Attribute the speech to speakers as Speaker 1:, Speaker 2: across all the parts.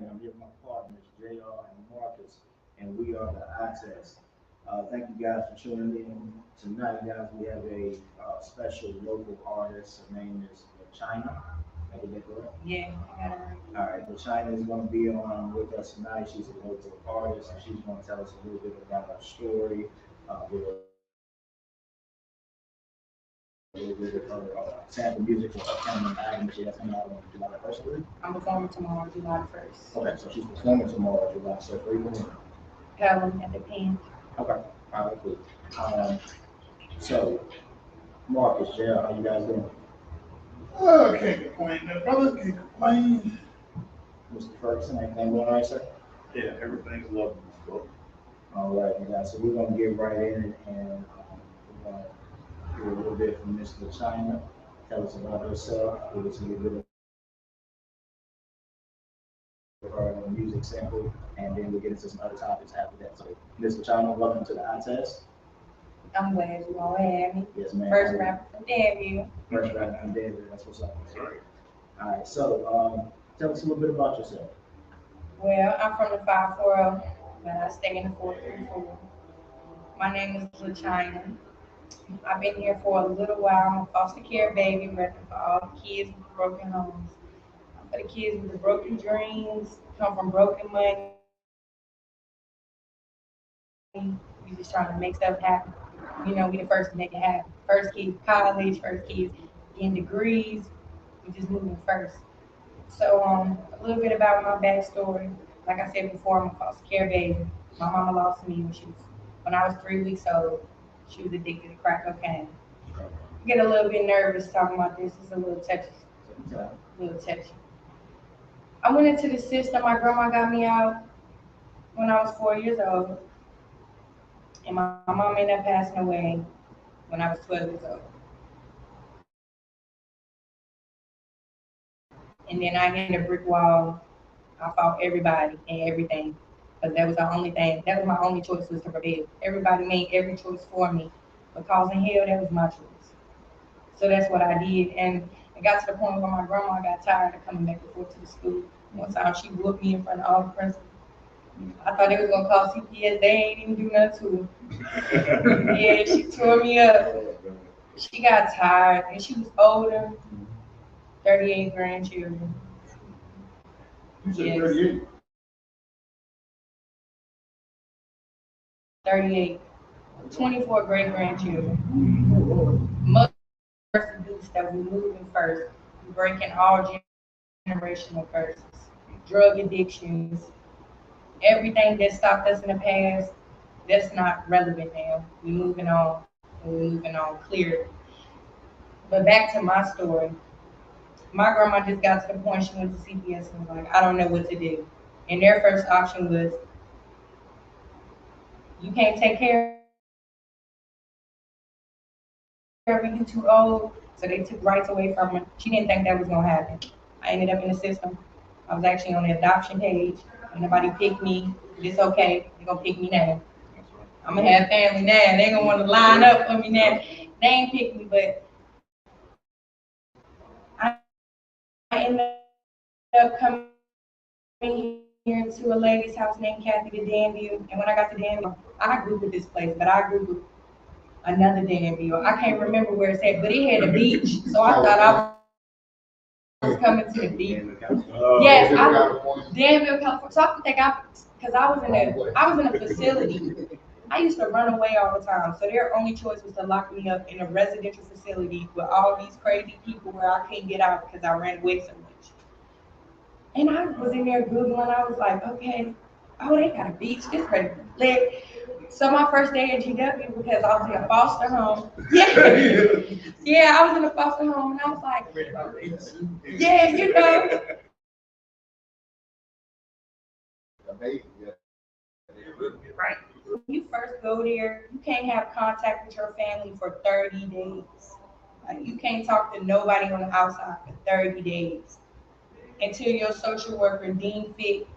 Speaker 1: and I'm here with my partners, JR and Marcus, and we are the Eye Test. Thank you guys for tuning in tonight, guys. We have a special local artist. Her name is China. Did I get that correct?
Speaker 2: Yeah, I got it right.
Speaker 1: All right, but China is going to be on with us tonight. She's a local artist, and she's going to tell us a little bit about her story, a little bit of her sample music for upcoming album. She has coming out on July 1st, I believe.
Speaker 2: I'm performing tomorrow, July 1st.
Speaker 1: Okay, so she's performing tomorrow, July. So where you going?
Speaker 2: Helen at the pen.
Speaker 1: Okay, all right, cool. Um, so Marcus, Jared, how you guys doing?
Speaker 3: Oh, can't complain, no brother, can't complain.
Speaker 1: Mr. Ferguson, everything going all right, sir?
Speaker 3: Yeah, everything's lovely, bro.
Speaker 1: All right, you guys. So we're gonna get right in and we're gonna hear a little bit from Mr. China. Tell us about herself. Give us a little bit of her music sample, and then we'll get into some other topics after that. So, Mr. China, welcome to the Eye Test.
Speaker 2: I'm glad you all had me.
Speaker 1: Yes, ma'am.
Speaker 2: First rapper from Danville.
Speaker 1: First rapper from Denver. That's what's up.
Speaker 3: That's right.
Speaker 1: All right. So, tell us a little bit about yourself.
Speaker 2: Well, I'm from the 540, but I stay in the 434. My name is LaChina. I've been here for a little while. I'm a foster care baby, repping for all the kids with broken homes. For the kids with the broken dreams, come from broken money. We just trying to make stuff happen. You know, we the first to make it happen. First kids college, first kids getting degrees. We just moving first. So a little bit about my backstory. Like I said before, I'm a foster care baby. My mama lost me when I was 3 weeks old. She was addicted to crack cocaine. I get a little bit nervous talking about this. It's a little touchy.
Speaker 1: Okay.
Speaker 2: A little touchy. I went into the system. My grandma got me out when I was 4 years old, and my mom ended up passing away when I was 12 years old. And then I hit a brick wall. I fought everybody and everything because that was the only thing. That was my only choice was to rebel. Everybody made every choice for me, but causing hell, that was my choice. So that's what I did, and it got to the point where my grandma got tired of coming back and forth to the school. One time she whooped me in front of all the principals. I thought they was gonna call CPS. They ain't even do nothing to her. Yeah, she tore me up. She got tired, and she was older. 38 grandchildren.
Speaker 3: You said
Speaker 2: Yes.
Speaker 3: 38.
Speaker 2: 38. 24 great grandchildren. Most abuse that we moving first. We breaking all generational curses. Drug addictions. Everything that stopped us in the past, that's not relevant now. We moving on. And we moving on clear. But back to my story. My grandma just got to the point she went to CPS and was like, I don't know what to do. And their first option was, you can't take care of her, you too old. So they took rights away from her. She didn't think that was gonna happen. I ended up in the system. I was actually on the adoption page. And nobody picked me. It's okay. They're gonna pick me now.
Speaker 3: That's right.
Speaker 2: I'm gonna have family now. They're gonna want to line up for me now. They ain't picked me, but I ended up coming here to a lady's house named Kathy to Danville. And when I got to Danville, I Googled this place, but I Googled another Danville. I can't remember where it's at, but it had a beach. So I thought I was coming to the beach. Yes, Danville, California. So I think because I was in a facility. I used to run away all the time. So their only choice was to lock me up in a residential facility with all these crazy people where I couldn't get out because I ran away so much. And I was in there Googling. I was like, okay, oh, they got a beach. This pretty lit. So my first day at GW because I was in a foster home. Yeah, yeah, I was in a foster home, and I was like, yeah, you know. Right. When you first go there, you can't have contact with your family for 30 days. Like you can't talk to nobody on the outside for 30 days until your social worker deem fit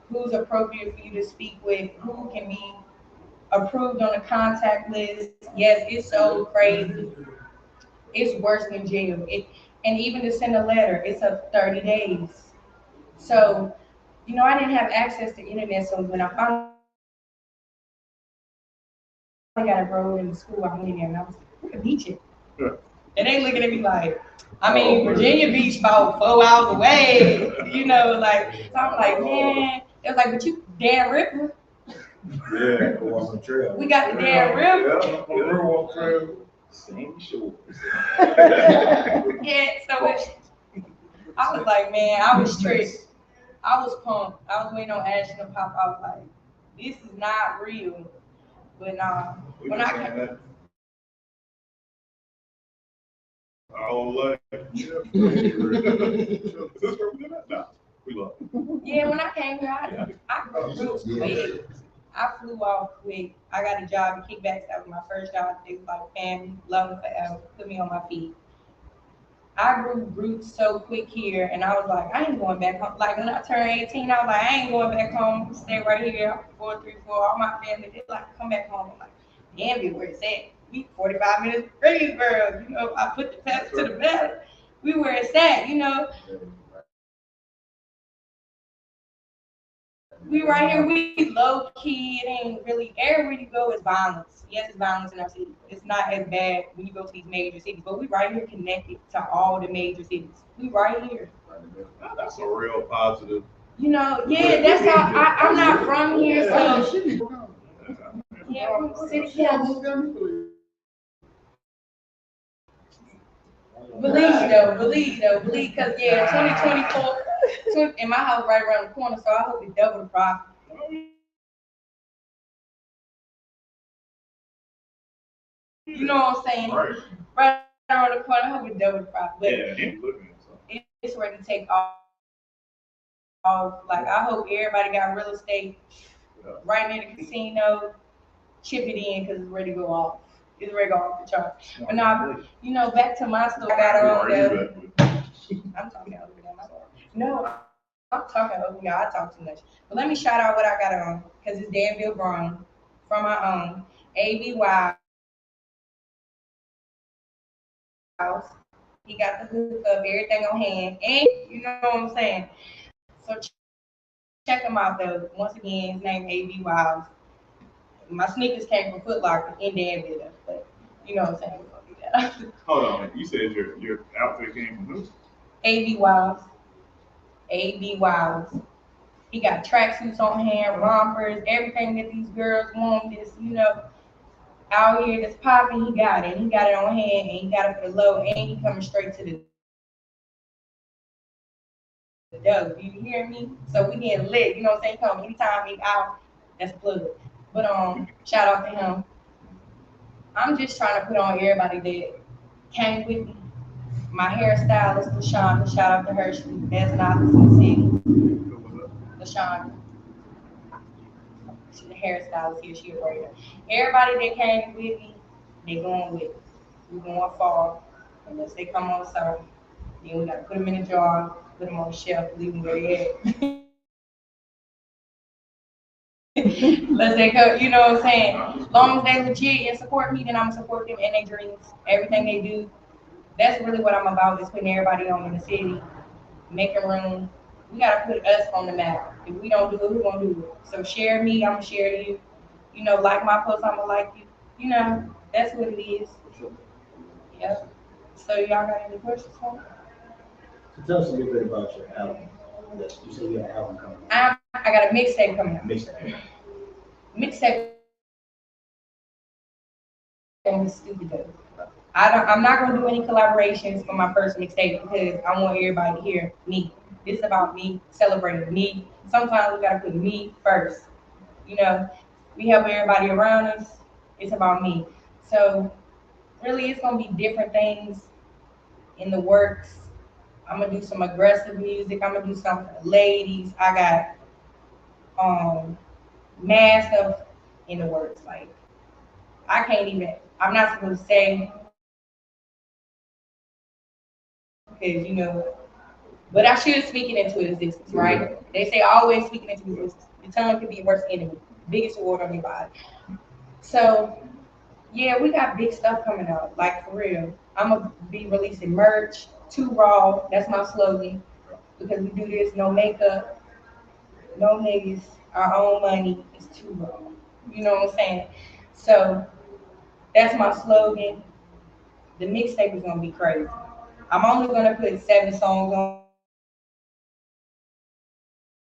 Speaker 2: who's appropriate for you to speak with, who can be approved on the contact list. Yes, it's so crazy. It's worse than jail. And even to send a letter, it's up 30 days. So you know, I didn't have access to internet, so when I finally got enrolled in the school, I went in there and I was like, where the beach at? And they looking at me like, I mean, Virginia Beach about 4 hours away, you know, like, so I'm like, man, it was like, but you Dan Ripper,
Speaker 1: Yeah, go on some trail.
Speaker 2: we got the Dan Ripper.
Speaker 1: Same shore.
Speaker 2: Yeah, so I was like, man, I was strict. I was pumped. I was waiting on Ashton to pop out like, this is not real. But when I came, yeah, when I came here, I grew quick. I flew off quick. I got a job at Kickbacks. That was my first job. They was like family, love me forever, put me on my feet. I grew roots so quick here, and I was like, I ain't going back home. Like when I turned 18, I was like, I ain't going back home. Stay right here, 434. All my family, they like come back home. I'm like, damn, where it's at. We 45 minutes from Greensboro. You know, I put the pedal to the metal. We where it's at. You know. We right here, we low key, it ain't really, everywhere you go is violence. Yes, it's violence in our city. It's not as bad when you go to these major cities, but we right here connected to all the major cities. We right here.
Speaker 4: That's a real positive.
Speaker 2: You know, yeah, that's how, I'm not from here, so. Yeah, from the city council. Believe, because yeah, 2024, and my house right around the corner, so I hope it double the profit. You know what I'm saying? Right around the corner, I hope it double the profit. But it's ready to take off. Like I hope everybody got real estate right near the casino, chip it in because it's ready to go off. It's ready to go off the chart. But now, you know, back to my story. I got on the. I'm talking over there. No, I'm talking over here. I talk too much. But let me shout out what I got on because it's Danville Brown from my own ABY. He got the hook up, everything on hand, and you know what I'm saying. So check him out though. Once again, his name AB Wiles. My sneakers came from Foot Locker in Danville, but you know what I'm saying. We're gonna do that.
Speaker 4: Hold on, you said your outfit came from who?
Speaker 2: AB Wiles. AB Wiles. He got tracksuits on hand, rompers, everything that these girls want. This, you know, out here that's popping. He got it. He got it on hand, and he got it for the low, and he coming straight to the dough. You hear me? So we getting lit. You know what I'm saying? Come anytime he out, that's a plug. But shout out to him. I'm just trying to put on everybody that came with me. My hairstylist, LaShonda, shout out to her. She's the best novice in the city. LaShonda. She's a hairstylist here. She a braider. Everybody that came with me, they going with me. We going far. Unless they come on summer. Then we got to put them in a jar, put them on the shelf, leave them where they at. Unless they go, you know what I'm saying? As long as they legit and support me, then I'm gonna support them and their dreams, everything they do. That's really what I'm about, is putting everybody on in the city, making room. We gotta put us on the map. If we don't do it, who gonna do it? So share me, I'm gonna share you. You know, like my post, I'm gonna like you. You know, that's what it is. Yep. So y'all got any questions for me?
Speaker 1: So tell us a little bit about your album. You said you got an album coming out.
Speaker 2: I got a mixtape coming out. Mixtape is stupid though. I'm not gonna do any collaborations for my first mixtape because I want everybody to hear me. This is about me, celebrating me. Sometimes we gotta put me first. You know, we help everybody around us. It's about me. So really, it's gonna be different things in the works. I'm gonna do some aggressive music. I'm gonna do something for the ladies. I got mad stuff in the works. Like I can't even. I'm not supposed to say because you know, but I should speak it into existence, right? They say always speaking into existence. The tongue can be your worst enemy, biggest sword on your body. So yeah, we got big stuff coming out. Like for real, I'm gonna be releasing merch. Too raw. That's my slogan because we do this no makeup. no niggas, our own money is too low. You know what I'm saying? So that's my slogan. The mixtape is gonna be crazy. I'm only gonna put 7 songs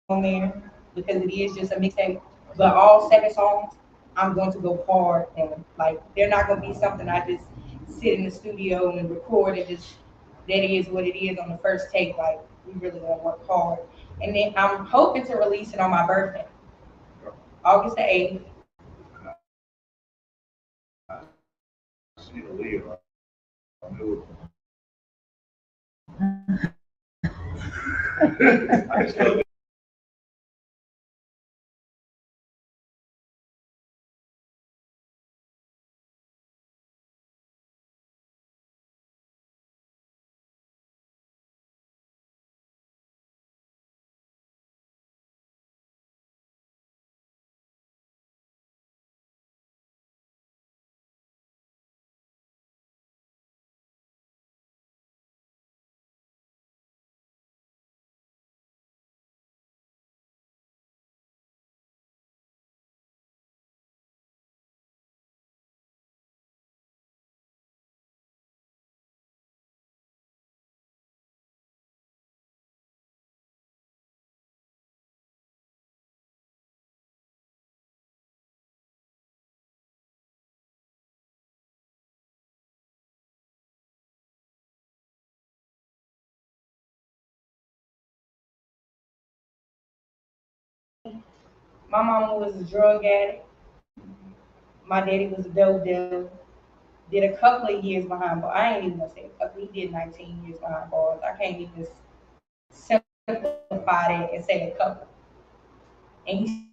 Speaker 2: on there because it is just a mixtape. But all 7 songs, I'm going to go hard on. Like they're not gonna be something I just sit in the studio and record and just that is what it is on the first take. Like we really gonna work hard. And then I'm hoping to release it on my birthday, August the 8th.
Speaker 4: See the lead. I knew it. I just felt
Speaker 2: My mama was a drug addict. My daddy was a dope dealer. Did a couple of years behind bars. I ain't even gonna say a couple. He did 19 years behind bars. I can't even simplify that and say a couple. And he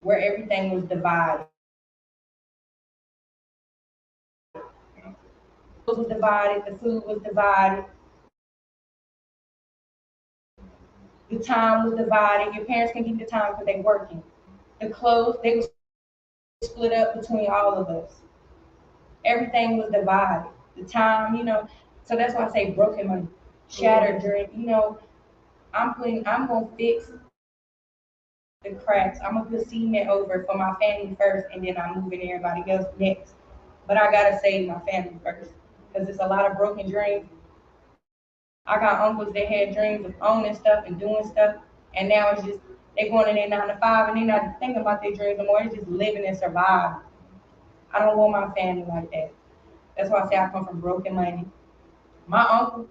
Speaker 2: where everything was divided. The food was divided. The food was divided. The time was divided. Your parents can keep the time because they working. The clothes they was split up between all of us. Everything was divided. The time, So that's why I say broken money, shattered dream. I'm gonna fix the cracks. I'm gonna put cement over for my family first, and then I'm moving everybody else next. But I gotta save my family first because there's a lot of broken dreams. I got uncles that had dreams of owning stuff and doing stuff, and now it's just they going in their 9 to 5 and they're not thinking about their dreams no more. They're just living and surviving. I don't want my family like that. That's why I say I come from broken money. My uncle,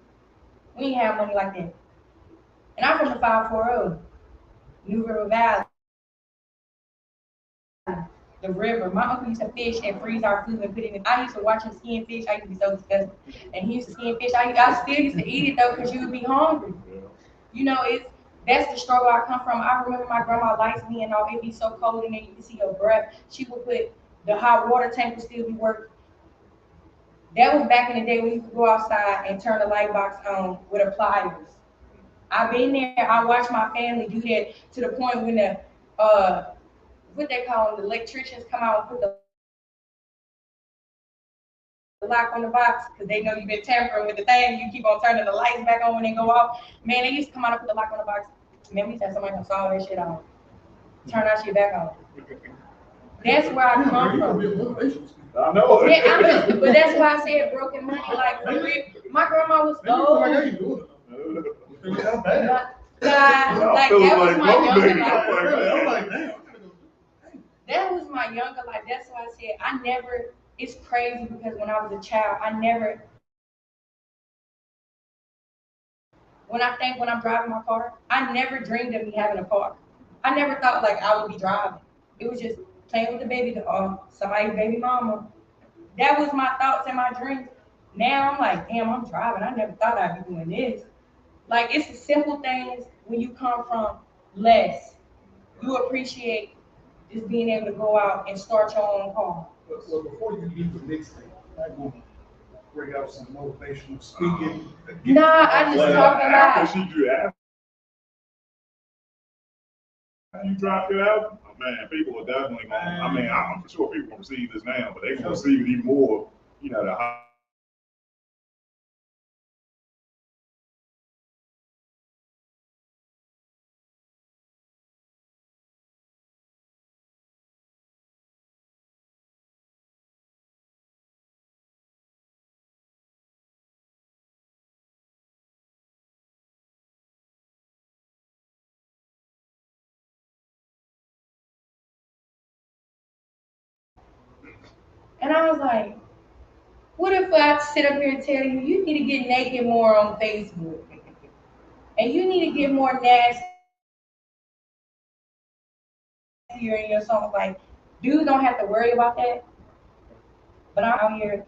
Speaker 2: we ain't have money like that. And I'm from the 540, New River Valley, the river. My uncle used to fish and freeze our food and put it in. I used to watch him skin fish. I used to be so disgusted. And he used to skin fish. I still used to eat it though because you would be hungry. That's the struggle I come from. I remember my grandma lights me and all. It'd be so cold in there, you can see your breath. She would put the hot water tank would still be working. That was back in the day when you could go outside and turn the light box on with a pliers. I've been there. I watched my family do that to the point when the what they call them, the electricians come out and put the lock on the box because they know you've been tampering with the thing. You keep on turning the lights back on when they go off. Man, they used to come out and put the lock on the box. Man, we used to have somebody come saw that shit on. Turn that shit back on. That's where I come from.
Speaker 4: I know.
Speaker 2: Yeah, but that's why I said broken money. Like for real, my grandma was old. That was my younger life. That was my younger life. That's why I said I never. It's crazy because when I was a child, when I'm driving my car, I never dreamed of me having a car. I never thought like I would be driving. It was just playing with the baby, somebody's baby mama. That was my thoughts and my dreams. Now I'm like, damn, I'm driving. I never thought I'd be doing this. Like it's the simple things when you come from less. You appreciate just being able to go out and start your own car.
Speaker 3: Well, before you leave the mixtape, I want to bring up some motivational speaking.
Speaker 2: Nah, I just talk a lot.
Speaker 4: After you dropped it out, man, people are definitely going. I mean, I'm sure people can receive this now, but they can receive it even more. The
Speaker 2: And I was like, what if I sit up here and tell you, you need to get naked more on Facebook? And you need to get more nastier in your songs. Like, dudes don't have to worry about that. But I'm out here,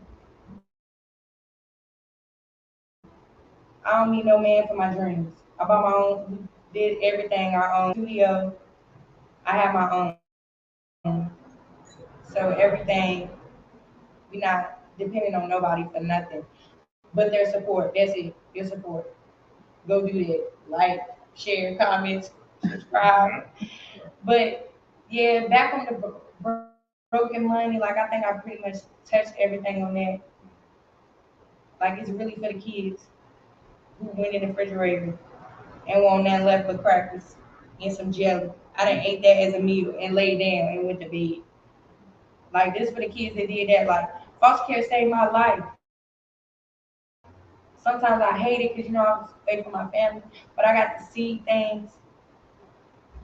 Speaker 2: I don't need no man for my dreams. I bought my own, did everything, our own studio. I have my own. So everything, we not depending on nobody for nothing. But their support, that's it, your support. Go do that. Like, share, comment, subscribe. But yeah, back on the broken money, like I think I pretty much touched everything on that. Like it's really for the kids who went in the refrigerator and want nothing left but crackers and some jelly. I done ate that as a meal and laid down and went to bed. Like this for the kids that did that. Like foster care saved my life. Sometimes I hate it because I was away from my family, but I got to see things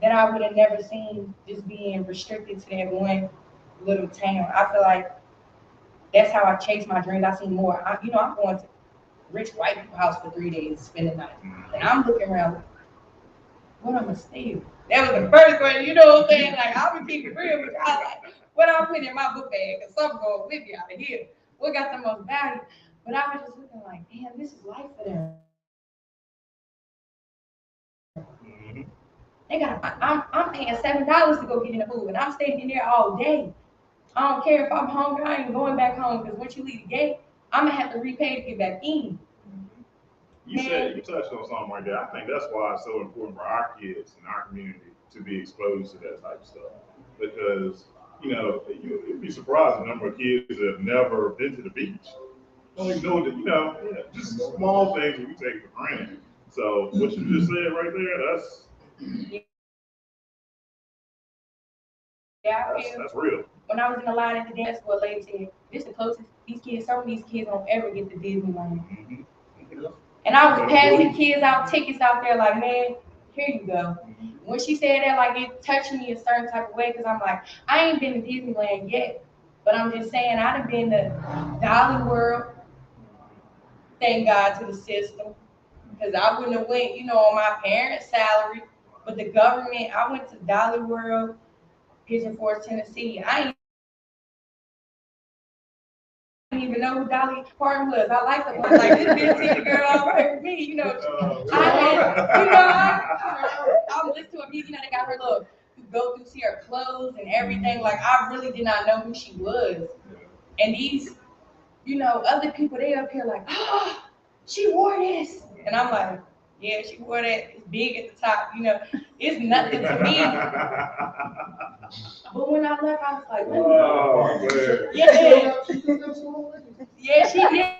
Speaker 2: that I would have never seen just being restricted to that one little town. I feel like that's how I chase my dreams. I see more. I'm going to rich white people house for 3 days, spend the night, and I'm looking around. What I'm gonna steal? That was the first question. You know what I'm saying? Like I'm gonna keep it real with y'all. Like what I'm putting in my book bag, cause something going with me out of here. What got the most value? But I was just looking like, damn, this is life for them. They got. I'm paying $7 to go get in the food, and I'm staying in there all day. I don't care if I'm hungry. I ain't going back home because once you leave the gate, I'm gonna have to repay to get back in.
Speaker 4: You touched on something right there. I think that's why it's so important for our kids in our community to be exposed to that type of stuff. Because, you'd be surprised the number of kids that have never been to the beach. Don't even know that, just small things that we take for granted. So what you just said right there, that's real.
Speaker 2: When I was in the line at the dance school, a lady said, this is the closest some of these kids don't ever get to Disneyland. Mm-hmm. And I was passing kids out tickets out there like, man, here you go. When she said that, like it touched me a certain type of way because I'm like, I ain't been to Disneyland yet, but I'm just saying I'd have been to Dolly World. Thank God to the system because I wouldn't have went, on my parents' salary, but the government. I went to Dolly World, Pigeon Forge, Tennessee. I didn't even know who Dolly Parton was. I like her. Like this bitch girl all over me, I'm listening to her music, they got her little go through see her clothes and everything. Like I really did not know who she was. And these, other people they up here like, oh, she wore this. And I'm like, yeah, she wore that. It's big at the top, it's nothing to me. But when I left, I was like, yeah, she did.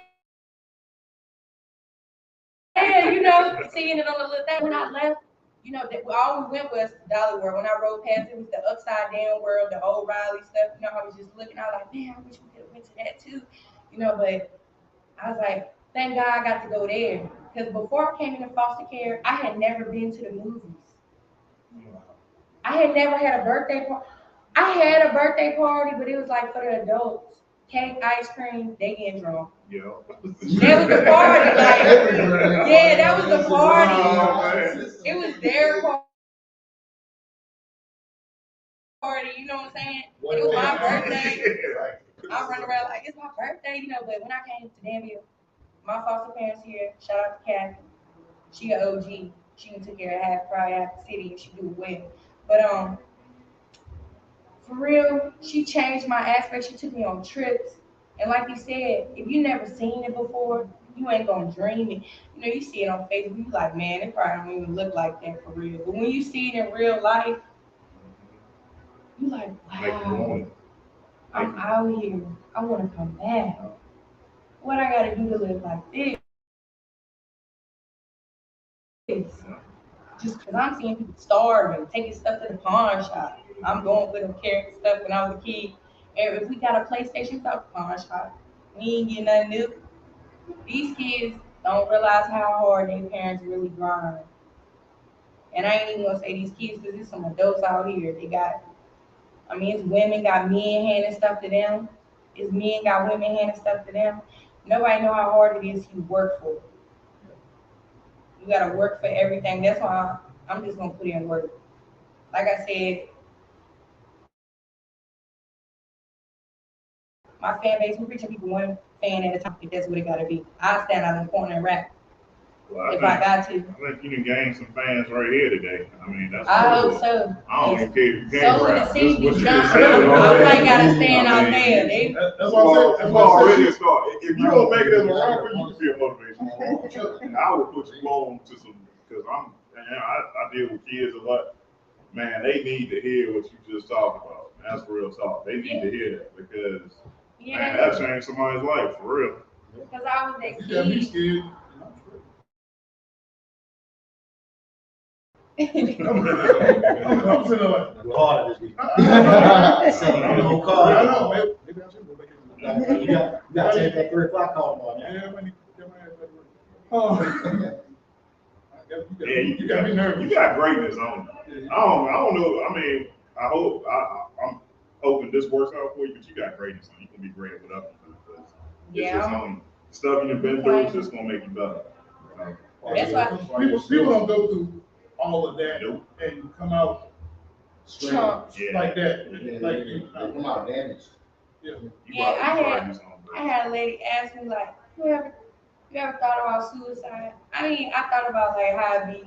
Speaker 2: Yeah, seeing it on the little thing. When I left, all we went was Dolly World. When I rode past, it was the upside down world, the old Riley stuff. I was just looking. I was like, man, I wish we could have went to that too. But I was like, thank God I got to go there. Because before I came into foster care, I had never been to the movies. I had never had a birthday party. I had a birthday party, but it was like for the adults. Cake, ice cream, they getting drunk.
Speaker 4: Yeah.
Speaker 2: That was the party. Like, yeah, that was the party. It was their party, you know what I'm saying? It was my birthday. I run around like it's my birthday, but when I came to Danville, my foster parents here, shout out to Kathy. She an OG. She took care of half the city and she do it well. But for real, she changed my aspect. She took me on trips. And like you said, if you never seen it before, you ain't gonna dream it. You see it on Facebook, you like, man, it probably don't even look like that for real. But when you see it in real life, you like, wow, I'm out here. I wanna come back. What I gotta do to live like this? Just because I'm seeing people starving, taking stuff to the pawn shop. I'm going with them carrying stuff when I was a kid. And if we got a PlayStation, talk pawn shop. We ain't getting nothing new. These kids don't realize how hard their parents really grind. And I ain't even gonna say these kids because there's some adults out here. It's women got men handing stuff to them. is men got women handing stuff to them. Nobody know how hard it is you work for. You gotta work for everything. That's why I'm just gonna put in work. Like I said, my fan base, we reaching people one fan at a time. If that's what it gotta be. I stand out in the corner and rap
Speaker 4: Well,
Speaker 2: if I got to.
Speaker 4: I think you can gain some fans right here today. I mean, that's.
Speaker 2: I
Speaker 4: cool.
Speaker 2: hope so.
Speaker 4: I don't even care if you can't
Speaker 2: So when the
Speaker 4: rap.
Speaker 2: seed be
Speaker 4: What you
Speaker 2: jumping,
Speaker 4: just said was
Speaker 2: I
Speaker 4: already-
Speaker 2: gotta stand
Speaker 4: I
Speaker 2: out
Speaker 4: mean,
Speaker 2: there. They,
Speaker 3: That's why I said,
Speaker 4: It's
Speaker 3: that's why I
Speaker 4: already
Speaker 3: said,
Speaker 4: a start. If you don't make it as a rapper, you can be a motivational. And I would put you on to some, because I deal with kids a lot. Man, they need to hear what you just talked about. That's real talk. They need to hear that because, man, that changed somebody's life, for real.
Speaker 2: because I was that
Speaker 3: you got me
Speaker 2: kid.
Speaker 3: scared. I'm sitting there like,
Speaker 1: Hard this week.
Speaker 3: I
Speaker 1: Saying the whole
Speaker 3: I
Speaker 1: car.
Speaker 3: know, maybe I should go back in.
Speaker 1: You got to take that 3 o'clock call on now.
Speaker 3: Yeah, man, get my ass back to work. Oh.
Speaker 4: Yeah,
Speaker 3: You got me nervous.
Speaker 4: You got greatness on you. I don't know. I mean, I'm hoping this works out for you, but you got greatness on you. You can be great at whatever you do because it's just
Speaker 2: Yeah.
Speaker 4: on stuff you've been through. It's just gonna make you better.
Speaker 2: That's why
Speaker 3: People don't go through all of that
Speaker 4: Nope.
Speaker 3: and come out
Speaker 2: chumps.
Speaker 4: Yeah.
Speaker 3: like that.
Speaker 1: Yeah,
Speaker 3: Like,
Speaker 1: come out damaged.
Speaker 3: yeah.
Speaker 4: You
Speaker 2: Yeah,
Speaker 4: probably-
Speaker 2: I
Speaker 4: you
Speaker 2: had-
Speaker 4: probably do something
Speaker 2: I
Speaker 4: great.
Speaker 2: had a lady ask me like, you ever thought about suicide? I mean, I thought about like how I be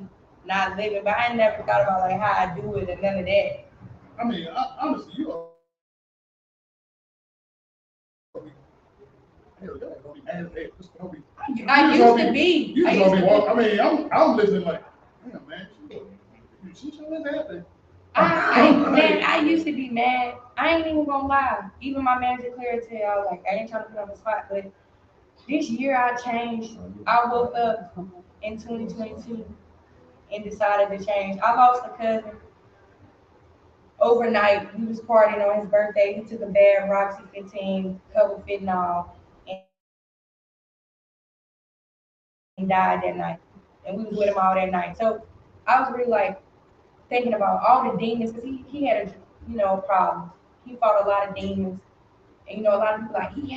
Speaker 2: not living, but I never thought about like how I do it and none of that.
Speaker 3: I mean, honestly, you are.
Speaker 2: I used to be.
Speaker 3: You
Speaker 2: I
Speaker 3: just
Speaker 2: used
Speaker 3: be
Speaker 2: to
Speaker 3: walking.
Speaker 2: be.
Speaker 3: I mean, I'm listening like, damn man, she showing that thing.
Speaker 2: Man, I used to be mad. I ain't even gonna lie. Even my manager cleared to I was like, I ain't trying to put on the spot, but this year I changed. I woke up in 2022 and decided to change. I lost a cousin overnight. We was partying on his birthday. He took a bad Roxy 15, covered fentanyl, and died that night. And we was with him all that night. So I was really like thinking about all the demons because he had a problem. He fought a lot of demons. And a lot of people like he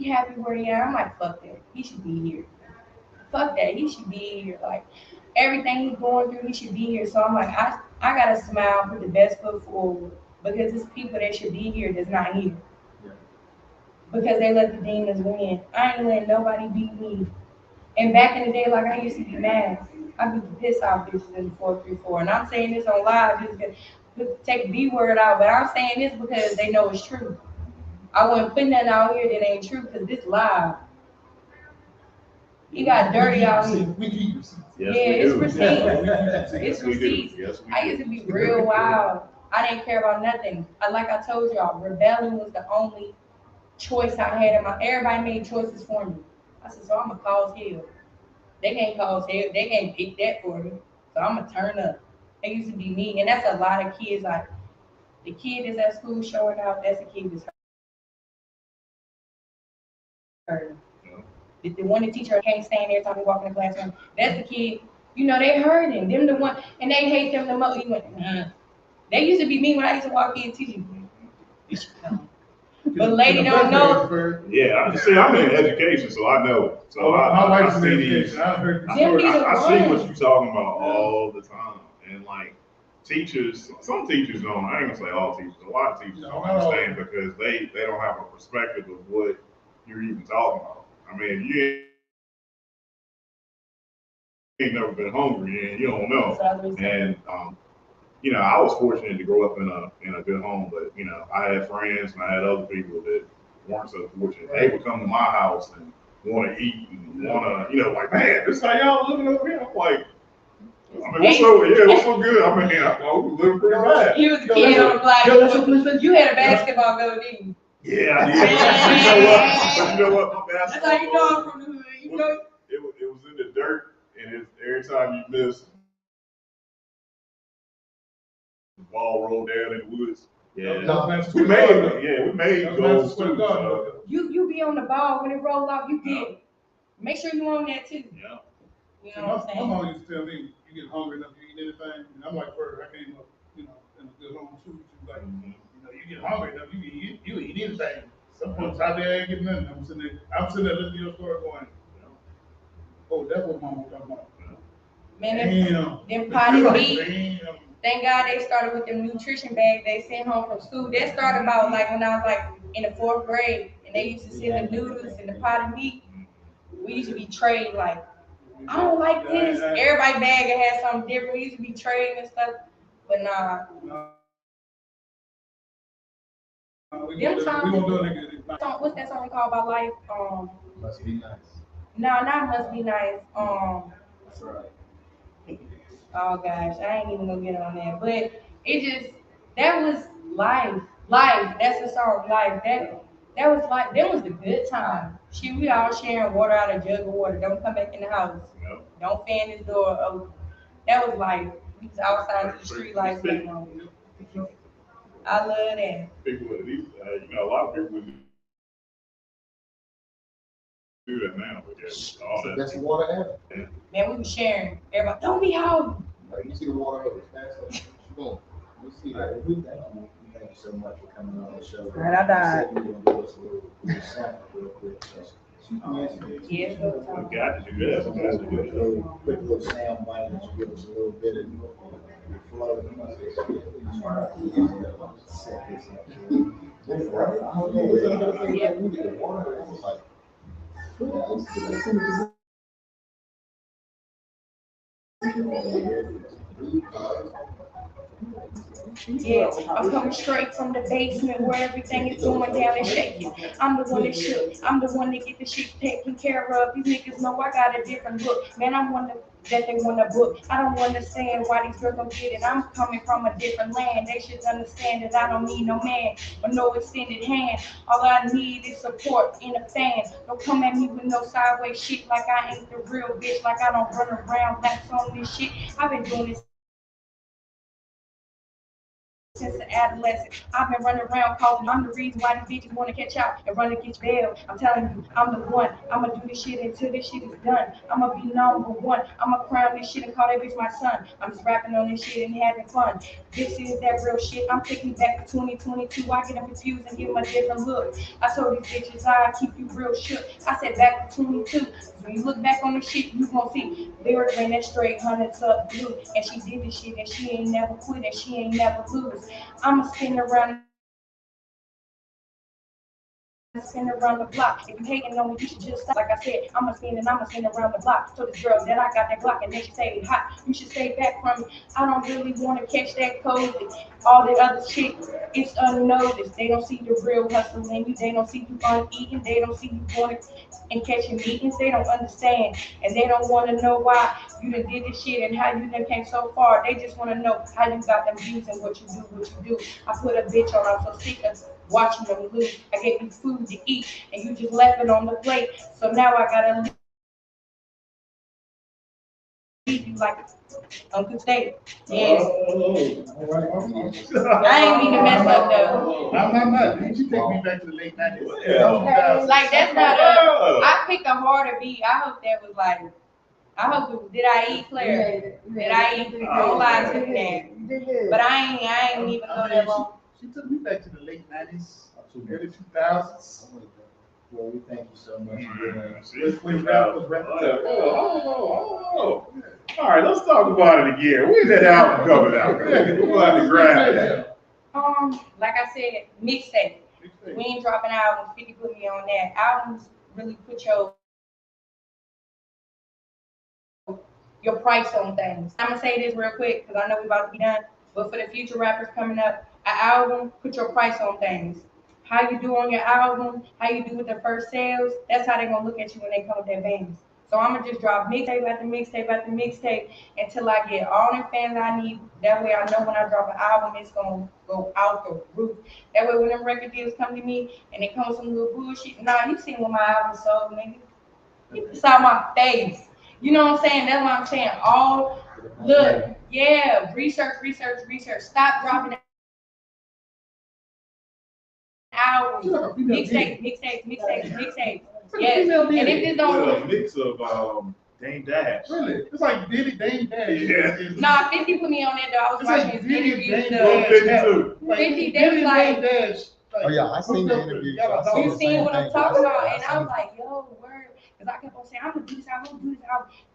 Speaker 2: happy where he at. I'm like, fuck that. He should be here. Fuck that. He should be here. Like everything he's going through, he should be here. So I'm like, I gotta smile, put the best foot forward because it's people that should be here that's not here.
Speaker 1: Yeah.
Speaker 2: Because they let the demons win. I ain't letting nobody beat me. And back in the day, like I used to be mad. I beat the piss out bitches in the 434. And I'm saying this on live just to take the B word out, but I'm saying this because they know it's true. I wouldn't put nothing out here that ain't true because this live. You got dirty out here.
Speaker 3: We keep receipts.
Speaker 4: Yes,
Speaker 2: Yeah,
Speaker 4: we
Speaker 2: it's
Speaker 4: do.
Speaker 2: receipts. It's
Speaker 4: Yes, we do.
Speaker 2: receipts.
Speaker 4: Yes, we
Speaker 2: I
Speaker 4: do.
Speaker 2: used to be real wild. I didn't care about nothing. Like I told y'all, rebelling was the only choice I had in my. Everybody made choices for me. I said, so I'm gonna cause hell. They can't cause hell. They can't pick that for me. So I'm gonna turn up. It used to be me, and that's a lot of kids. Like the kid that's at school showing out. That's the kid that's hurt. The one the teacher can't stand there time we walk in the classroom. That's the kid. They hurting. Them the one, and they hate them the most. They used to be me when I used to walk in teaching. But lady don't know.
Speaker 4: Yeah, I'm in education, so I know. So
Speaker 3: My wife's
Speaker 4: I
Speaker 3: in
Speaker 4: see these.
Speaker 3: education. I heard the
Speaker 4: I,
Speaker 2: Them
Speaker 3: story.
Speaker 2: be the
Speaker 4: I see what
Speaker 2: ones.
Speaker 4: you're talking about all the time, and like teachers, some teachers don't. I ain't gonna say all teachers. A lot of teachers
Speaker 3: No,
Speaker 4: don't
Speaker 3: not all.
Speaker 4: understand because they don't have a perspective of what you're even talking about. I mean, if you ain't never been hungry and you don't know.
Speaker 2: So I was saying.
Speaker 4: And I was fortunate to grow up in a good home, but I had friends and I had other people that weren't so fortunate. They would come to my house and want to eat and want to, like, man, this how y'all living over here. I'm like, what's so good? I mean, we living pretty bad.
Speaker 2: He was a kid on the block. You had a basketball goal, didn't you?
Speaker 4: Yeah, I did. But you know what? My
Speaker 2: That's
Speaker 4: basketball
Speaker 2: how you know I'm
Speaker 4: was-
Speaker 2: from the hood. You know.
Speaker 4: it was in the dirt, and every time you miss, the ball rolled down in the woods. Yeah.
Speaker 3: That's
Speaker 4: We
Speaker 3: Madison
Speaker 4: made
Speaker 3: Square
Speaker 4: goals
Speaker 3: Garden.
Speaker 4: too.
Speaker 2: You be on the ball when it roll off. You get it. Make sure you on that too.
Speaker 4: Yeah.
Speaker 2: You know what I'm
Speaker 3: My
Speaker 2: saying?
Speaker 3: mom used to tell me, you get hungry enough, you eat anything. And I'm like, Bird, I came up, in a good home too. She was like, you get hungry enough, you eat anything. Some folks out there ain't getting nothing. I'm sitting there listening to your story going, oh, that's what mama was talking about.
Speaker 2: Man,
Speaker 3: Damn.
Speaker 2: them potted
Speaker 3: Like,
Speaker 2: meat.
Speaker 3: damn.
Speaker 2: Thank God they started with them nutrition bags they sent home from school. That started about like when I was like in the 4th grade, and they used to send the noodles and the potted meat. We used to be trading like, I don't like this. Everybody bag had something different. We used to be trading and stuff, but nah.
Speaker 3: We gonna do it again.
Speaker 2: What's that song called about life?
Speaker 1: Must be nice.
Speaker 2: No, not Must Be Nice.
Speaker 1: That's right.
Speaker 2: Oh gosh, I ain't even gonna get on that. But it just, that was life. Life. That's the song, life. That was like, that was the good time. Shit, we all sharing water out of a jug of water. Don't come back in the house.
Speaker 4: Yep.
Speaker 2: Don't fan this door open. That was life. We was outside the street life going on. I love that.
Speaker 4: People, at least, you know, a lot of people would do that now because all that.
Speaker 5: That's the water out.
Speaker 2: Man, we was sharing. Everybody, don't be out.
Speaker 5: Like, you see the water hose, pass that. What you doing? Let's see
Speaker 1: All right,
Speaker 5: that.
Speaker 1: we thank you so much for coming on the show.
Speaker 6: Right, I died.
Speaker 1: You said you were gonna give us a little sample real quick.
Speaker 2: Yeah, go
Speaker 4: We
Speaker 2: time.
Speaker 4: got to do that. We got to do that.
Speaker 1: Quick little sound bite that you give us a little bit of your flow. Set this up.
Speaker 2: Yeah, I'm coming straight from the basement where everything is going down and shaking. I'm the one that shook. I'm the one that get the shit taken care of. These niggas know I got a different look. Man, I'm one that they want to book. I don't understand why these girls don't get it. I'm coming from a different land. They should understand that I don't need no man or no extended hand. All I need is support in a fan. Don't come at me with no sideways shit like I ain't the real bitch. Like I don't run around backs on this shit. I've been doing this since the adolescent. I've been running around calling. I'm the reason why these bitches want to catch out and run against bail. I'm telling you, I'm the one. I'ma do this shit until this shit is done. I'ma be number one. I'ma crown this shit and call that bitch my son. I'm just rapping on this shit and having fun. This is that real shit. I'm taking back to 2022. I get them confused and give them a different look. I told these bitches I keep you real shook. I said back to 22. When you look back on the shit, you gon' see lyrics ran that straight 100 up blue. And she did this shit and she ain't never quit and she ain't never lose. I'ma spin around the block. If you hating on me, you should just stop. Like I said, I'ma spin around the block. So this girl that I got that Glock and then she say hot. You should stay back from me. I don't really want to catch that COVID. All the other shit, it's unnoticed. They don't see the real hustle in you. They don't see you uneaten. They don't see you going and catching meetings. They don't understand. And they don't want to know why you done did this shit and how you done came so far. They just want to know how you got them views and what you do. I put a bitch on. I'm so sick of watching them lose. I gave you food to eat and you just left it on the plate. So now I gotta leave you like Uncle State. Yeah. I ain't mean to mess up though.
Speaker 3: I'm not. You take me back to the late 90s.
Speaker 4: Yeah.
Speaker 2: Like that's not a. I picked a harder beat. I hope that was like. I hope it was. Did I eat Claire? Did I eat? Don't lie to me now. But I ain't even go that long.
Speaker 3: She took me back to the late 90s, early 2000s.
Speaker 1: Well, we thank you so much.
Speaker 4: Oh. All right, let's talk about it again. Where's that album coming out? We'll have to grab that.
Speaker 2: Like I said, mixtape. We ain't dropping albums. 50 put me on that. Albums really put your price on things. I'm gonna say this real quick because I know we're about to be done. But for the future rappers coming up, an album, put your price on things. How you do on your album, how you do with the first sales, that's how they're gonna look at you when they come with their bands. So I'm gonna just drop mixtape after mixtape after mixtape until I get all the fans I need. That way I know when I drop an album, it's gonna go out the roof. That way when them record deals come to me and they come with some little bullshit, nah, you seen what my album sold, nigga. Get this out my face. You know what I'm saying? That's what I'm saying. Look, yeah, research. Stop dropping albums. Mixtape. Yes. And if this don't
Speaker 4: a mix of Dame Dash.
Speaker 3: Really? It's like Diddy, Dame Dash.
Speaker 4: Yeah.
Speaker 2: Nah, 50 put me on that though. I was
Speaker 3: It's
Speaker 2: watching
Speaker 3: like
Speaker 2: his
Speaker 3: Diddy,
Speaker 2: interviews.
Speaker 3: Dame Dash.
Speaker 4: 52.
Speaker 3: Like
Speaker 2: 50, they
Speaker 3: Diddy,
Speaker 2: was like-
Speaker 3: Dame Dash
Speaker 5: Oh, yeah, I seen the interview. I saw
Speaker 2: You
Speaker 5: the
Speaker 2: seen
Speaker 5: same
Speaker 2: what I'm
Speaker 5: thing.
Speaker 2: talking about?
Speaker 5: I
Speaker 2: And I was like, yo, word. Because I kept on saying, I'm going to do this, I'm going to do this.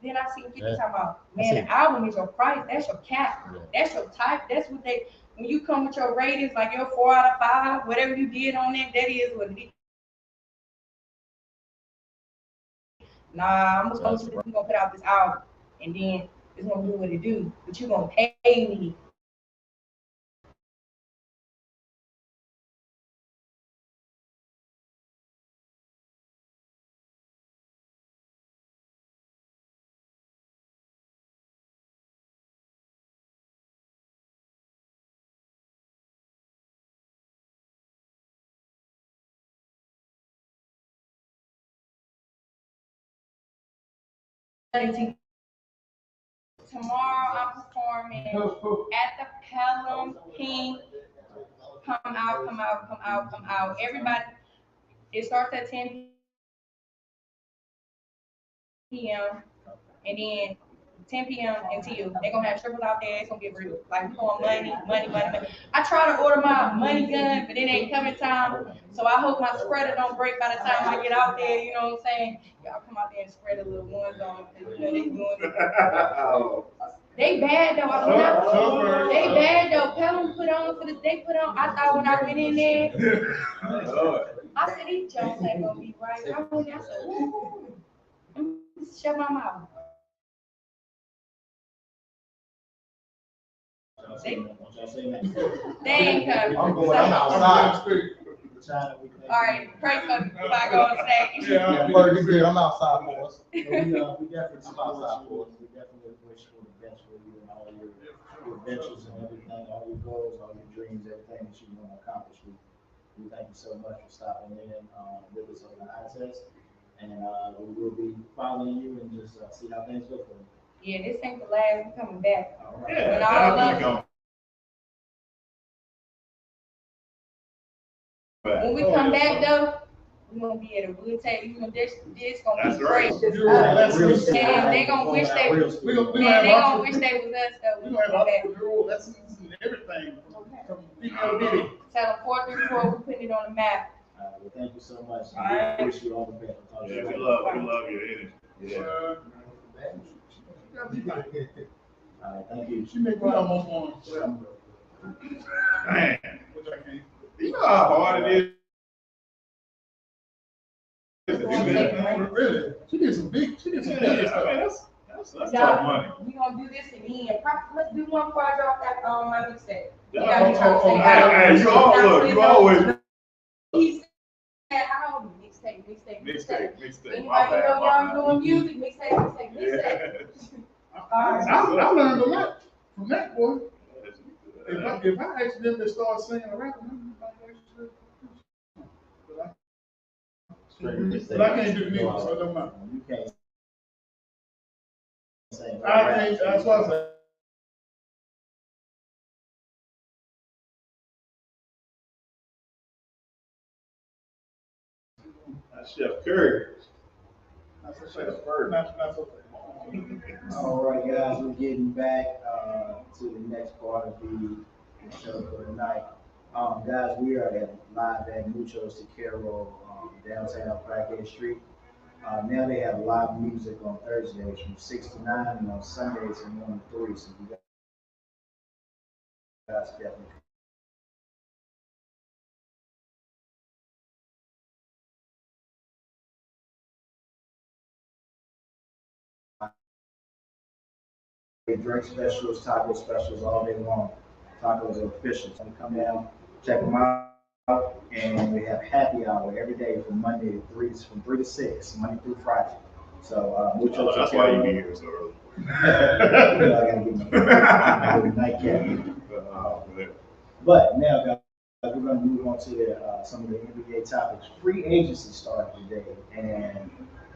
Speaker 2: Then I seen people
Speaker 5: Yeah.
Speaker 2: talking about,
Speaker 5: I
Speaker 2: man,
Speaker 5: see.
Speaker 2: the album is your price. That's your cap.
Speaker 5: Yeah.
Speaker 2: That's your type. That's what they, when you come with your ratings, like your 4 out of 5, whatever you did on it, that is what it is. Nah, I'm just going to put out this album. And then it's going to do what it do. But you're going to pay me. Tomorrow I'm performing at the Pelham Pink. Come out, come out, come out, come out. Everybody, it starts at 10 p.m. and then 10 p.m. until they're gonna have strippers out there. It's gonna get real. Like we want money, money, money, money. I try to order my money gun, but it ain't coming time. So I hope my spreader don't break by the time I get out there. You know what I'm saying? Y'all come out there and spread a little ones on. You know they doing it. They bad though. They bad though. Pelham put on for the. They put on. I thought when I went in there, I said these jokes ain't gonna be right. I went there, I said, ooh. Shut my mouth. They ain't coming.
Speaker 5: I'm going, I'm outside.
Speaker 2: All right, pray for me if I go on stage.
Speaker 3: Yeah.
Speaker 5: I'm outside for us.
Speaker 1: We definitely support you. We definitely wish for the best for you and all your adventures and everything, all your goals, all your dreams, everything that you want to accomplish. We thank you so much for stopping in with us on the ISS. And we will be following you and just see how things go for you.
Speaker 2: Yeah, this ain't the last. We coming back.
Speaker 1: All right.
Speaker 4: Yeah,
Speaker 2: When all
Speaker 4: definitely
Speaker 2: of
Speaker 4: gonna-
Speaker 2: When we come back though, we gonna be at a good table. You know, this gonna
Speaker 4: That's
Speaker 2: be
Speaker 4: right.
Speaker 2: great.
Speaker 3: Real
Speaker 2: And they gonna wish they,
Speaker 3: We
Speaker 2: man,
Speaker 3: gonna
Speaker 2: they
Speaker 3: have
Speaker 2: gonna wish they was us though.
Speaker 3: We
Speaker 2: When we
Speaker 3: gonna have
Speaker 2: come back.
Speaker 3: entrepreneurial lessons and everything from female Diddy.
Speaker 2: Tell them 434, we putting it on the map.
Speaker 1: Well, thank you so much.
Speaker 2: All right.
Speaker 1: We wish you all the best. I'll talk to
Speaker 4: Yeah,
Speaker 1: you
Speaker 4: we
Speaker 1: later.
Speaker 4: love your energy. Yeah.
Speaker 1: All right, thank you.
Speaker 3: She make me almost want to,
Speaker 4: Man,
Speaker 3: which I can't.
Speaker 4: you know how hard it is. to do that?
Speaker 3: Really? She did some big
Speaker 4: Yeah,
Speaker 3: stuff.
Speaker 4: I mean, that's tough
Speaker 2: Y'all,
Speaker 4: money.
Speaker 2: we gonna do this again. Let's do one before I drop that my mixtape. You
Speaker 4: Yeah,
Speaker 2: got me trying to say,
Speaker 4: Hey, you always
Speaker 2: he said, how old mixtape, mixtape, mixtape.
Speaker 4: mixtape.
Speaker 2: Anybody know y'all doing music, mixtape, mixtape, mixtape.
Speaker 3: I learned a lot from that boy. If I accidentally start singing a rap, but I can't do the music, so it don't matter.
Speaker 1: You can't say
Speaker 3: I can't, that's why I said.
Speaker 4: That's Chef Curry.
Speaker 3: That's a Chef Curry. That's okay.
Speaker 1: All right, guys, we're getting back to the next part of the show for tonight. Guys, we are live at Muchos Tequero, downtown Crackhead Street. Now they have live music on Thursdays from 6 to 9 and on Sundays from 1 to 3. So you guys definitely drink specials, taco specials all day long. Tacos are official. So come down, check them out. And we have happy hour every day from Monday to 3, from 3 to 6, Monday through Friday. So, Muchos
Speaker 4: That's why you be
Speaker 1: Tequero.
Speaker 4: here so early.
Speaker 1: You know, I gotta get my nightcap. But now, guys, we're gonna move on to some of the NBA topics. Free agency started today, and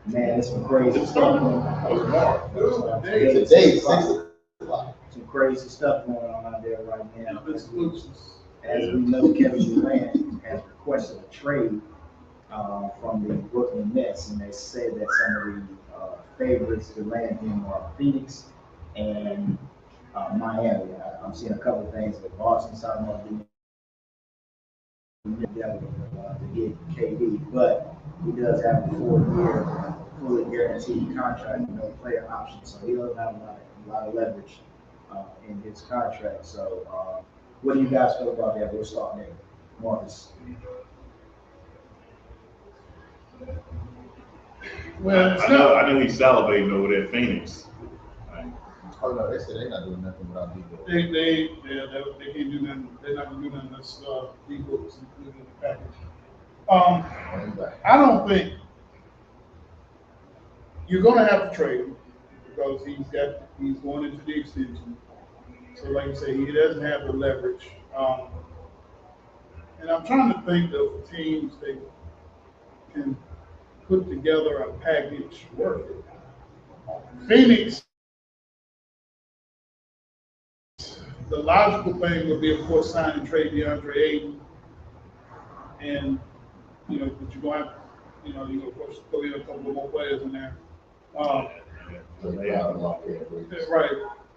Speaker 1: man, it's some crazy stuff going on.
Speaker 5: Today, 6 o'clock.
Speaker 1: Some crazy stuff going on out there right now. As we know, Kevin Durant has requested a trade from the Brooklyn Nets, and they say that some of the favorites to land him are Phoenix and Miami. I'm seeing a couple of things that Boston's talking about doing together to get KD, but he does have a 4-year fully guaranteed contract, no player option, so he doesn't have a lot of leverage in his contract. So, what do you guys feel about that? We'll start there. Marcus.
Speaker 3: Well, it's
Speaker 4: I
Speaker 3: not,
Speaker 4: know he's salivating over that Phoenix. Like,
Speaker 5: Oh, no, they said they're not doing nothing without Debo.
Speaker 3: they can't do nothing, they're not gonna do nothing unless, Debo is included in the package. I don't think you're gonna have to trade him because he's going into the extension. So like you say, he doesn't have the leverage. And I'm trying to think of teams that can put together a package worth it. Phoenix, the logical thing would be, of course, sign and trade DeAndre Ayton. And, but you're going to have, you of course, throw in a couple of more players in there. Right.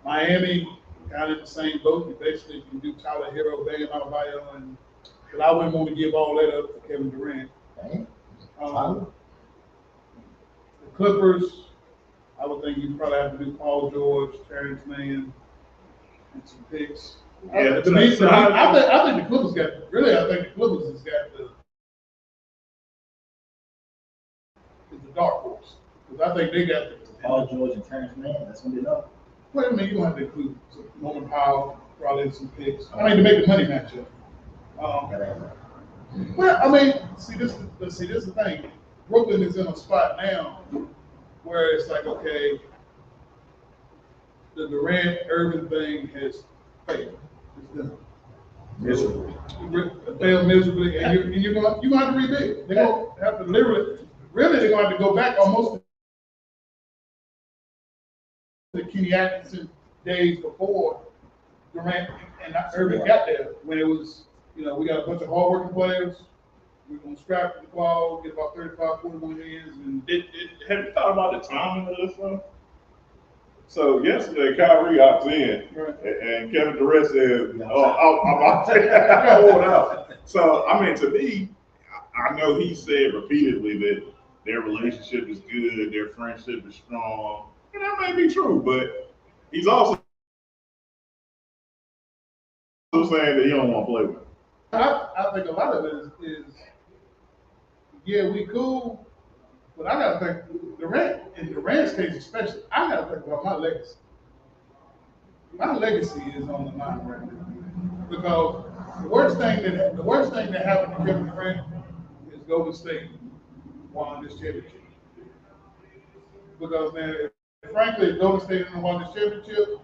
Speaker 3: Miami, kind of the same boat. You basically can do Tyler Hero, Bam Adebayo, but I wouldn't want to give all that up for Kevin Durant. The Clippers, I would think you probably have to do Paul George, Terrence Mann, and some picks.
Speaker 4: Yeah,
Speaker 3: I think the Clippers has got the dark horse. Because I think they got the
Speaker 1: Paul George and Terrence Mann, that's gonna be enough.
Speaker 3: Well, I mean, you're gonna have to include Norman Powell, probably some picks. I mean, to make the money match up. Well, I mean, see, this is the thing. Brooklyn is in a spot now where it's like, okay, the Durant Irving thing has failed. It's done.
Speaker 1: Miserably.
Speaker 3: Failed miserably, and you're gonna have to rebuild. They're gonna have to they're gonna have to go back almost to the Kenny Atkinson days before Durant and Irving got there, when it was, we got a bunch of hardworking players. We're gonna scrap the ball, get about 35, 40 wins, and
Speaker 4: have you thought about the timing of this stuff? So yesterday, Kyrie opts in, and Kevin Durant said, I'm about to hold out. So, I mean, to me, I know he said repeatedly that their relationship is good, their friendship is strong, and that may be true, but he's also saying that he don't want to play with him.
Speaker 3: I think a lot of it is yeah, we cool, but I gotta think in Durant's case especially, I gotta think about my legacy. My legacy is on the line right now. Because the worst thing that happened to Kevin Durant is Golden State won this championship. Because man, frankly, if Golden State didn't won this championship,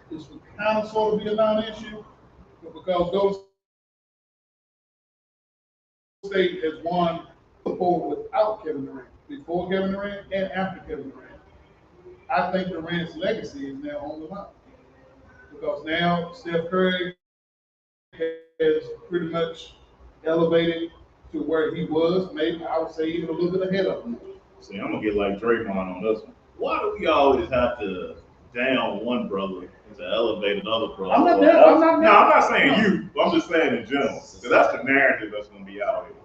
Speaker 3: this would kind of sort of be a non-issue. But because Golden State has won before without Kevin Durant, before Kevin Durant and after Kevin Durant, I think Durant's legacy is now on the line. Because now Steph Curry has pretty much elevated to where he was, maybe I would say even a little bit ahead of him.
Speaker 4: See, I'm gonna get like Draymond on this one. Why do we always have to down one brother to elevate another brother?
Speaker 3: I'm not
Speaker 4: saying you. I'm just saying in general. Because that's the narrative that's gonna be out here.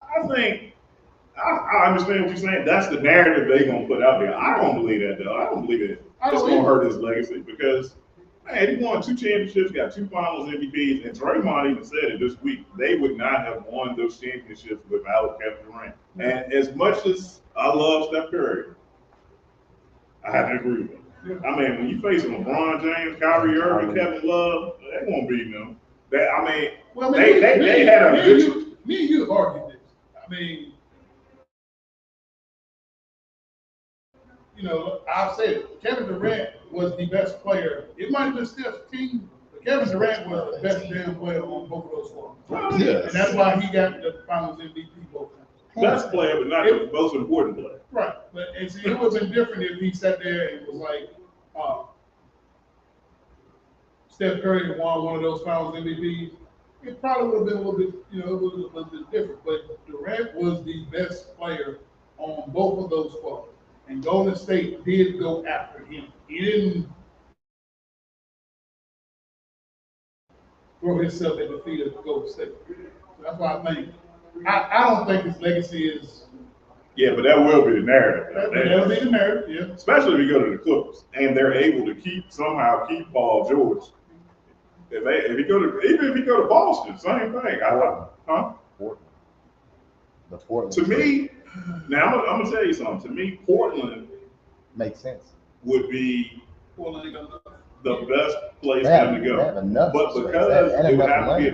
Speaker 4: I think I understand what you're saying. That's the narrative they're gonna put out there. I don't believe that though. I don't believe it. It's gonna hurt his legacy because man, he won 2 championships, got 2 Finals MVPs, and Draymond even said it this week. They would not have won those championships without Kevin Durant. And as much as I love Steph Curry, I have to agree with him. I mean, when you face LeBron James, Kyrie Irving, Kevin Love, they won't beat them. They had a good.
Speaker 3: Me and you have argued this. I mean, I've said it. Kevin Durant was the best player. It might have been Steph's team, but Kevin Durant was the best damn player on both of those squads.
Speaker 4: Yes.
Speaker 3: And that's why he got the Finals MVP both times.
Speaker 4: Best player, but not the most important player.
Speaker 3: Right. But and see, it would have been different if he sat there and was like, Steph Curry won one of those Finals MVPs. It probably would have been a little bit, it would have been a little bit different. But Durant was the best player on both of those squads. And Golden State did go after him. He didn't throw himself at the feet of Golden State. So that's why I think, I don't think his legacy is,
Speaker 4: Yeah, but that will be the narrative.
Speaker 3: that'll be the narrative, yeah.
Speaker 4: Especially if you go to the Clippers and they're able to somehow keep Paul George. If he go to Boston, same thing. Huh?
Speaker 5: Portland. The Portland.
Speaker 4: To me, now I'm gonna tell you something. To me, Portland
Speaker 5: makes sense.
Speaker 4: would be
Speaker 3: Portland ain't got nothing.
Speaker 4: the best place
Speaker 5: They
Speaker 4: for
Speaker 5: have,
Speaker 4: them to
Speaker 5: they have
Speaker 4: go.
Speaker 5: enough.
Speaker 4: But
Speaker 5: space
Speaker 4: because
Speaker 5: and
Speaker 4: it would
Speaker 5: enough
Speaker 4: have to
Speaker 5: money.
Speaker 4: be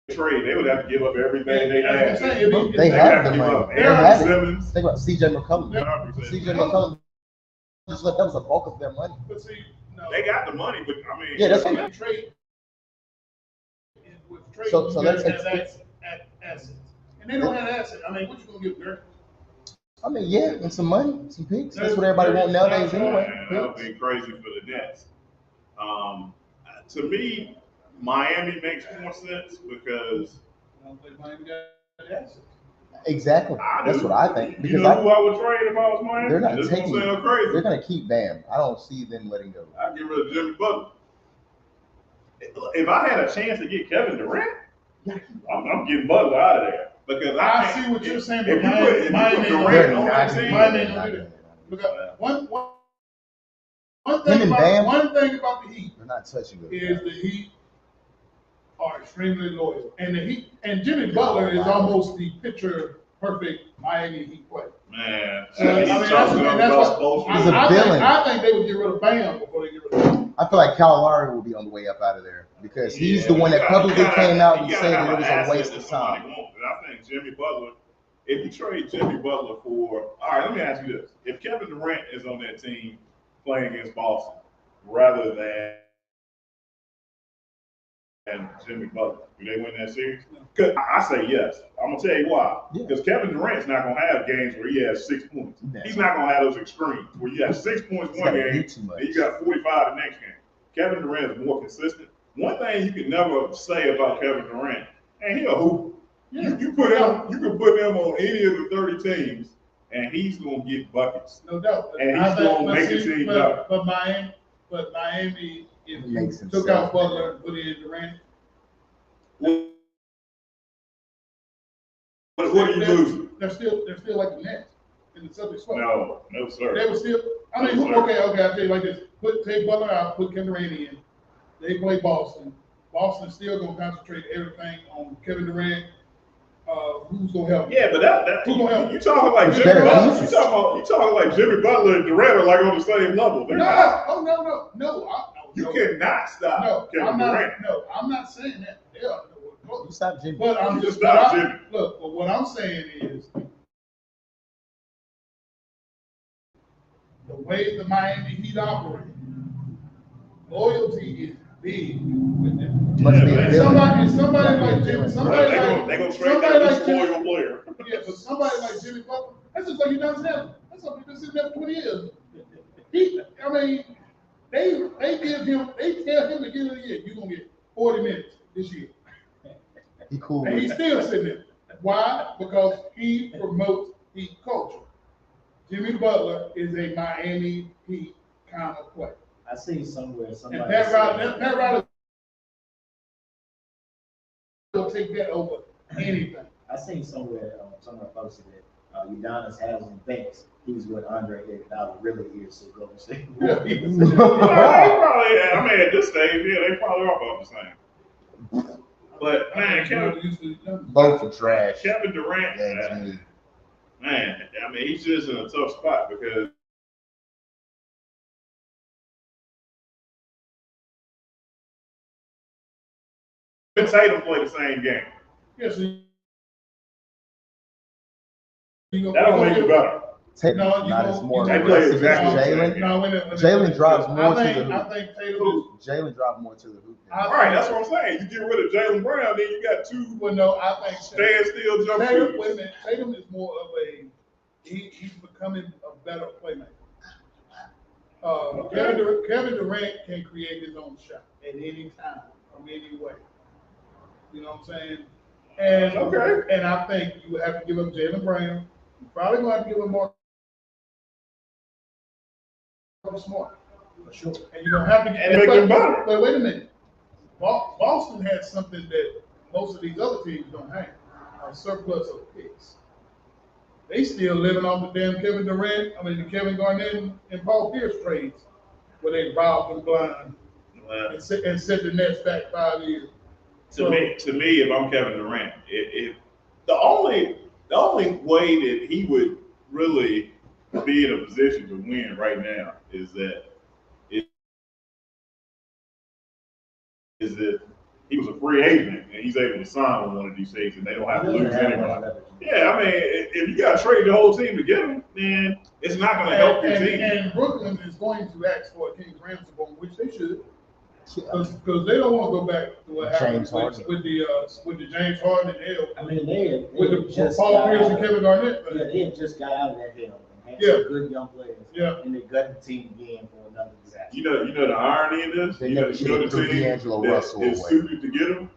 Speaker 4: a trade, they would have to give up everything they
Speaker 3: That's
Speaker 4: had.
Speaker 3: what I'm saying.
Speaker 5: They have the
Speaker 4: to give
Speaker 5: money.
Speaker 4: up
Speaker 5: They
Speaker 4: Aaron
Speaker 5: have it.
Speaker 4: Simmons.
Speaker 5: Think about CJ McCollum.
Speaker 4: 100%.
Speaker 5: CJ McCollum just that was the bulk of their money.
Speaker 3: But see, no.
Speaker 4: They got the money, but I mean,
Speaker 5: Yeah, that's
Speaker 3: With
Speaker 5: what
Speaker 3: trade. With trade,
Speaker 5: So
Speaker 3: you
Speaker 5: let's
Speaker 3: guys have
Speaker 5: ex-
Speaker 3: assets. And they don't have assets. I mean, what you gonna give Dirk?
Speaker 5: I mean, yeah, and some money, some picks. That's what everybody wants nowadays anyway.
Speaker 4: Man, that would be crazy for the Nets. To me, Miami makes more sense because
Speaker 3: I don't think Miami got assets.
Speaker 5: Exactly.
Speaker 4: I
Speaker 5: That's
Speaker 4: do.
Speaker 5: what I think.
Speaker 4: You
Speaker 5: Because
Speaker 4: know who I would trade if I was Miami?
Speaker 5: they're not
Speaker 4: This
Speaker 5: taking.
Speaker 4: gonna sound crazy.
Speaker 5: They're gonna keep Bam. I don't see them letting go.
Speaker 4: I'd get rid of Jimmy Butler. If I had a chance to get Kevin Durant, I'm getting Butler out of there because
Speaker 3: I see what you're saying,
Speaker 4: If
Speaker 3: but
Speaker 4: you put
Speaker 3: Miami
Speaker 4: Durant on that team,
Speaker 3: Miami ain't gonna do that. Because one
Speaker 5: Him and Bam?
Speaker 3: thing about the Heat
Speaker 5: They're not touching it.
Speaker 3: is the Heat are extremely loyal, and the Heat and Jimmy Butler is almost the picture perfect Miami Heat player.
Speaker 4: man,
Speaker 3: So, I mean, that's what
Speaker 5: He's a villain.
Speaker 3: I think they would get rid of Bam before they get rid of him.
Speaker 5: I feel like Kyle Lowry will be on the way up out of there because he's the one that publicly came out and said that it was a waste of time.
Speaker 4: I think Jimmy Butler, if you trade Jimmy Butler for, all right, let me ask you this. If Kevin Durant is on that team playing against Boston rather than Jimmy Butler, do they win that series? Cause I say yes. I'm going to tell you why.
Speaker 5: Yeah.
Speaker 4: Because Kevin Durant's not going to have games where he has 6 points.
Speaker 5: Yeah.
Speaker 4: He's not going to have those extremes where you have 6 points
Speaker 5: He's
Speaker 4: one
Speaker 5: gotta
Speaker 4: game
Speaker 5: do too much.
Speaker 4: and you got 45 the next game. Kevin Durant is more consistent. One thing you can never say about Kevin Durant, and he'll hoop. You can put him on any of the 30 teams, and he's gonna get buckets.
Speaker 3: No doubt.
Speaker 4: And he's gonna make a team better.
Speaker 3: But Miami, if
Speaker 5: Makes
Speaker 3: you
Speaker 5: himself
Speaker 3: took out Butler
Speaker 5: better.
Speaker 3: and put in Durant,
Speaker 4: What are you losing?
Speaker 3: they're still like the Nets in the Celtics.
Speaker 4: No, sir.
Speaker 3: They were still. I mean,
Speaker 4: No,
Speaker 3: okay. I'll tell you like this: take Butler out, put Kevin Durant in. They play Boston. Boston's still gonna concentrate everything on Kevin Durant. Who's gonna help?
Speaker 4: Yeah, but
Speaker 3: Who's gonna help?
Speaker 4: you talking like Jimmy
Speaker 5: Better
Speaker 4: Butler.
Speaker 5: pieces.
Speaker 4: You talking like Jimmy Butler and Durant are like on the same level. They're not.
Speaker 3: No.
Speaker 4: You cannot stop Kevin Durant.
Speaker 3: I'm not saying that. They are nowhere
Speaker 5: You
Speaker 3: close.
Speaker 5: stop Jimmy.
Speaker 3: But I'm
Speaker 4: You
Speaker 3: just
Speaker 4: stop Jimmy.
Speaker 3: Look. But what I'm saying is the way the Miami Heat operate, loyalty is big with them.
Speaker 5: Must be a
Speaker 4: man.
Speaker 5: villain.
Speaker 3: Somebody like Jimmy,
Speaker 4: They're
Speaker 3: somebody
Speaker 4: gonna
Speaker 3: like
Speaker 4: trade that least loyal player.
Speaker 3: yeah, but somebody like Jimmy Butler, that's just like you done said. That's something been sitting there for 20 years. I mean, they tell him at the beginning of the year, you're gonna get 40 minutes this year.
Speaker 5: He cool
Speaker 3: And
Speaker 5: with
Speaker 3: he's
Speaker 5: it.
Speaker 3: still sitting there. Why? Because he promotes Heat culture. Jimmy Butler is a Miami Heat kind of player.
Speaker 1: I seen somewhere
Speaker 3: And
Speaker 1: somebody.
Speaker 3: Pat
Speaker 1: said-
Speaker 3: Riley will take that over anything.
Speaker 1: I seen somewhere posted that Udonis Haslam thinks he's what Andre Iguodala really is to Golden State Warriors.
Speaker 4: They probably, I mean, at this stage, yeah, they probably are about the same. But man,
Speaker 5: Both are trash.
Speaker 4: Kevin Durant,
Speaker 5: Yeah, Jimmy.
Speaker 4: man, I mean, he's just in a tough spot because Tatum play the same game.
Speaker 3: Yes,
Speaker 4: That don't make it better.
Speaker 5: Tatum,
Speaker 3: No, you
Speaker 5: not
Speaker 3: don't-
Speaker 5: as more
Speaker 4: They
Speaker 5: aggressive
Speaker 4: play exactly
Speaker 5: as
Speaker 4: the same
Speaker 5: Jalen.
Speaker 4: game.
Speaker 3: No,
Speaker 5: Jalen drives more to the hoop.
Speaker 3: I think Tatum.
Speaker 5: Jalen dropped more to the hoop. than-
Speaker 3: I-
Speaker 4: Right, that's what I'm saying. You get rid of Jalen Brown, then you got two
Speaker 3: Well, no, I think
Speaker 4: standstill jump
Speaker 3: Tatum. Wait a
Speaker 4: shooters.
Speaker 3: minute. Tatum is more of a. He's becoming a better playmaker. Kevin Durant can create his own shot at any time from any way. You know what I'm saying? And
Speaker 4: Okay.
Speaker 3: And I think you would have to give up Jalen Brown. You probably going to have to give him more Smart.
Speaker 1: For sure.
Speaker 3: And you're gonna have to
Speaker 4: And make them better.
Speaker 3: But wait a minute. Boston has something that most of these other teams don't have, a surplus of picks. They still living off the damn the Kevin Garnett and Paul Pierce trades, where they robbed and blind and set the Nets back 5 years.
Speaker 4: To me, if I'm Kevin Durant, if the only way that he would really be in a position to win right now is that he was a free agent and he's able to sign on one of these things and they don't have to lose anybody. Yeah, I mean, if you got to trade the whole team to get him, then it's not going to help your team.
Speaker 3: And Brooklyn is going to ask for a King Ramsey bone, which they should, because they don't want to go back to what happened with the James Harden and L.
Speaker 1: I mean, they
Speaker 3: With the
Speaker 1: just
Speaker 3: Paul Pierce and Kevin Garnett.
Speaker 1: Yeah, they had just got out of that hell and had
Speaker 3: Yeah.
Speaker 1: some good young players.
Speaker 3: Yeah.
Speaker 1: And they gut the team again for another disaster.
Speaker 4: You know the irony in this?
Speaker 5: They
Speaker 4: You know
Speaker 5: never should have
Speaker 4: the
Speaker 5: threw
Speaker 4: team
Speaker 5: D'Angelo
Speaker 4: that
Speaker 5: Russell
Speaker 4: is
Speaker 5: away.
Speaker 4: suited to get him?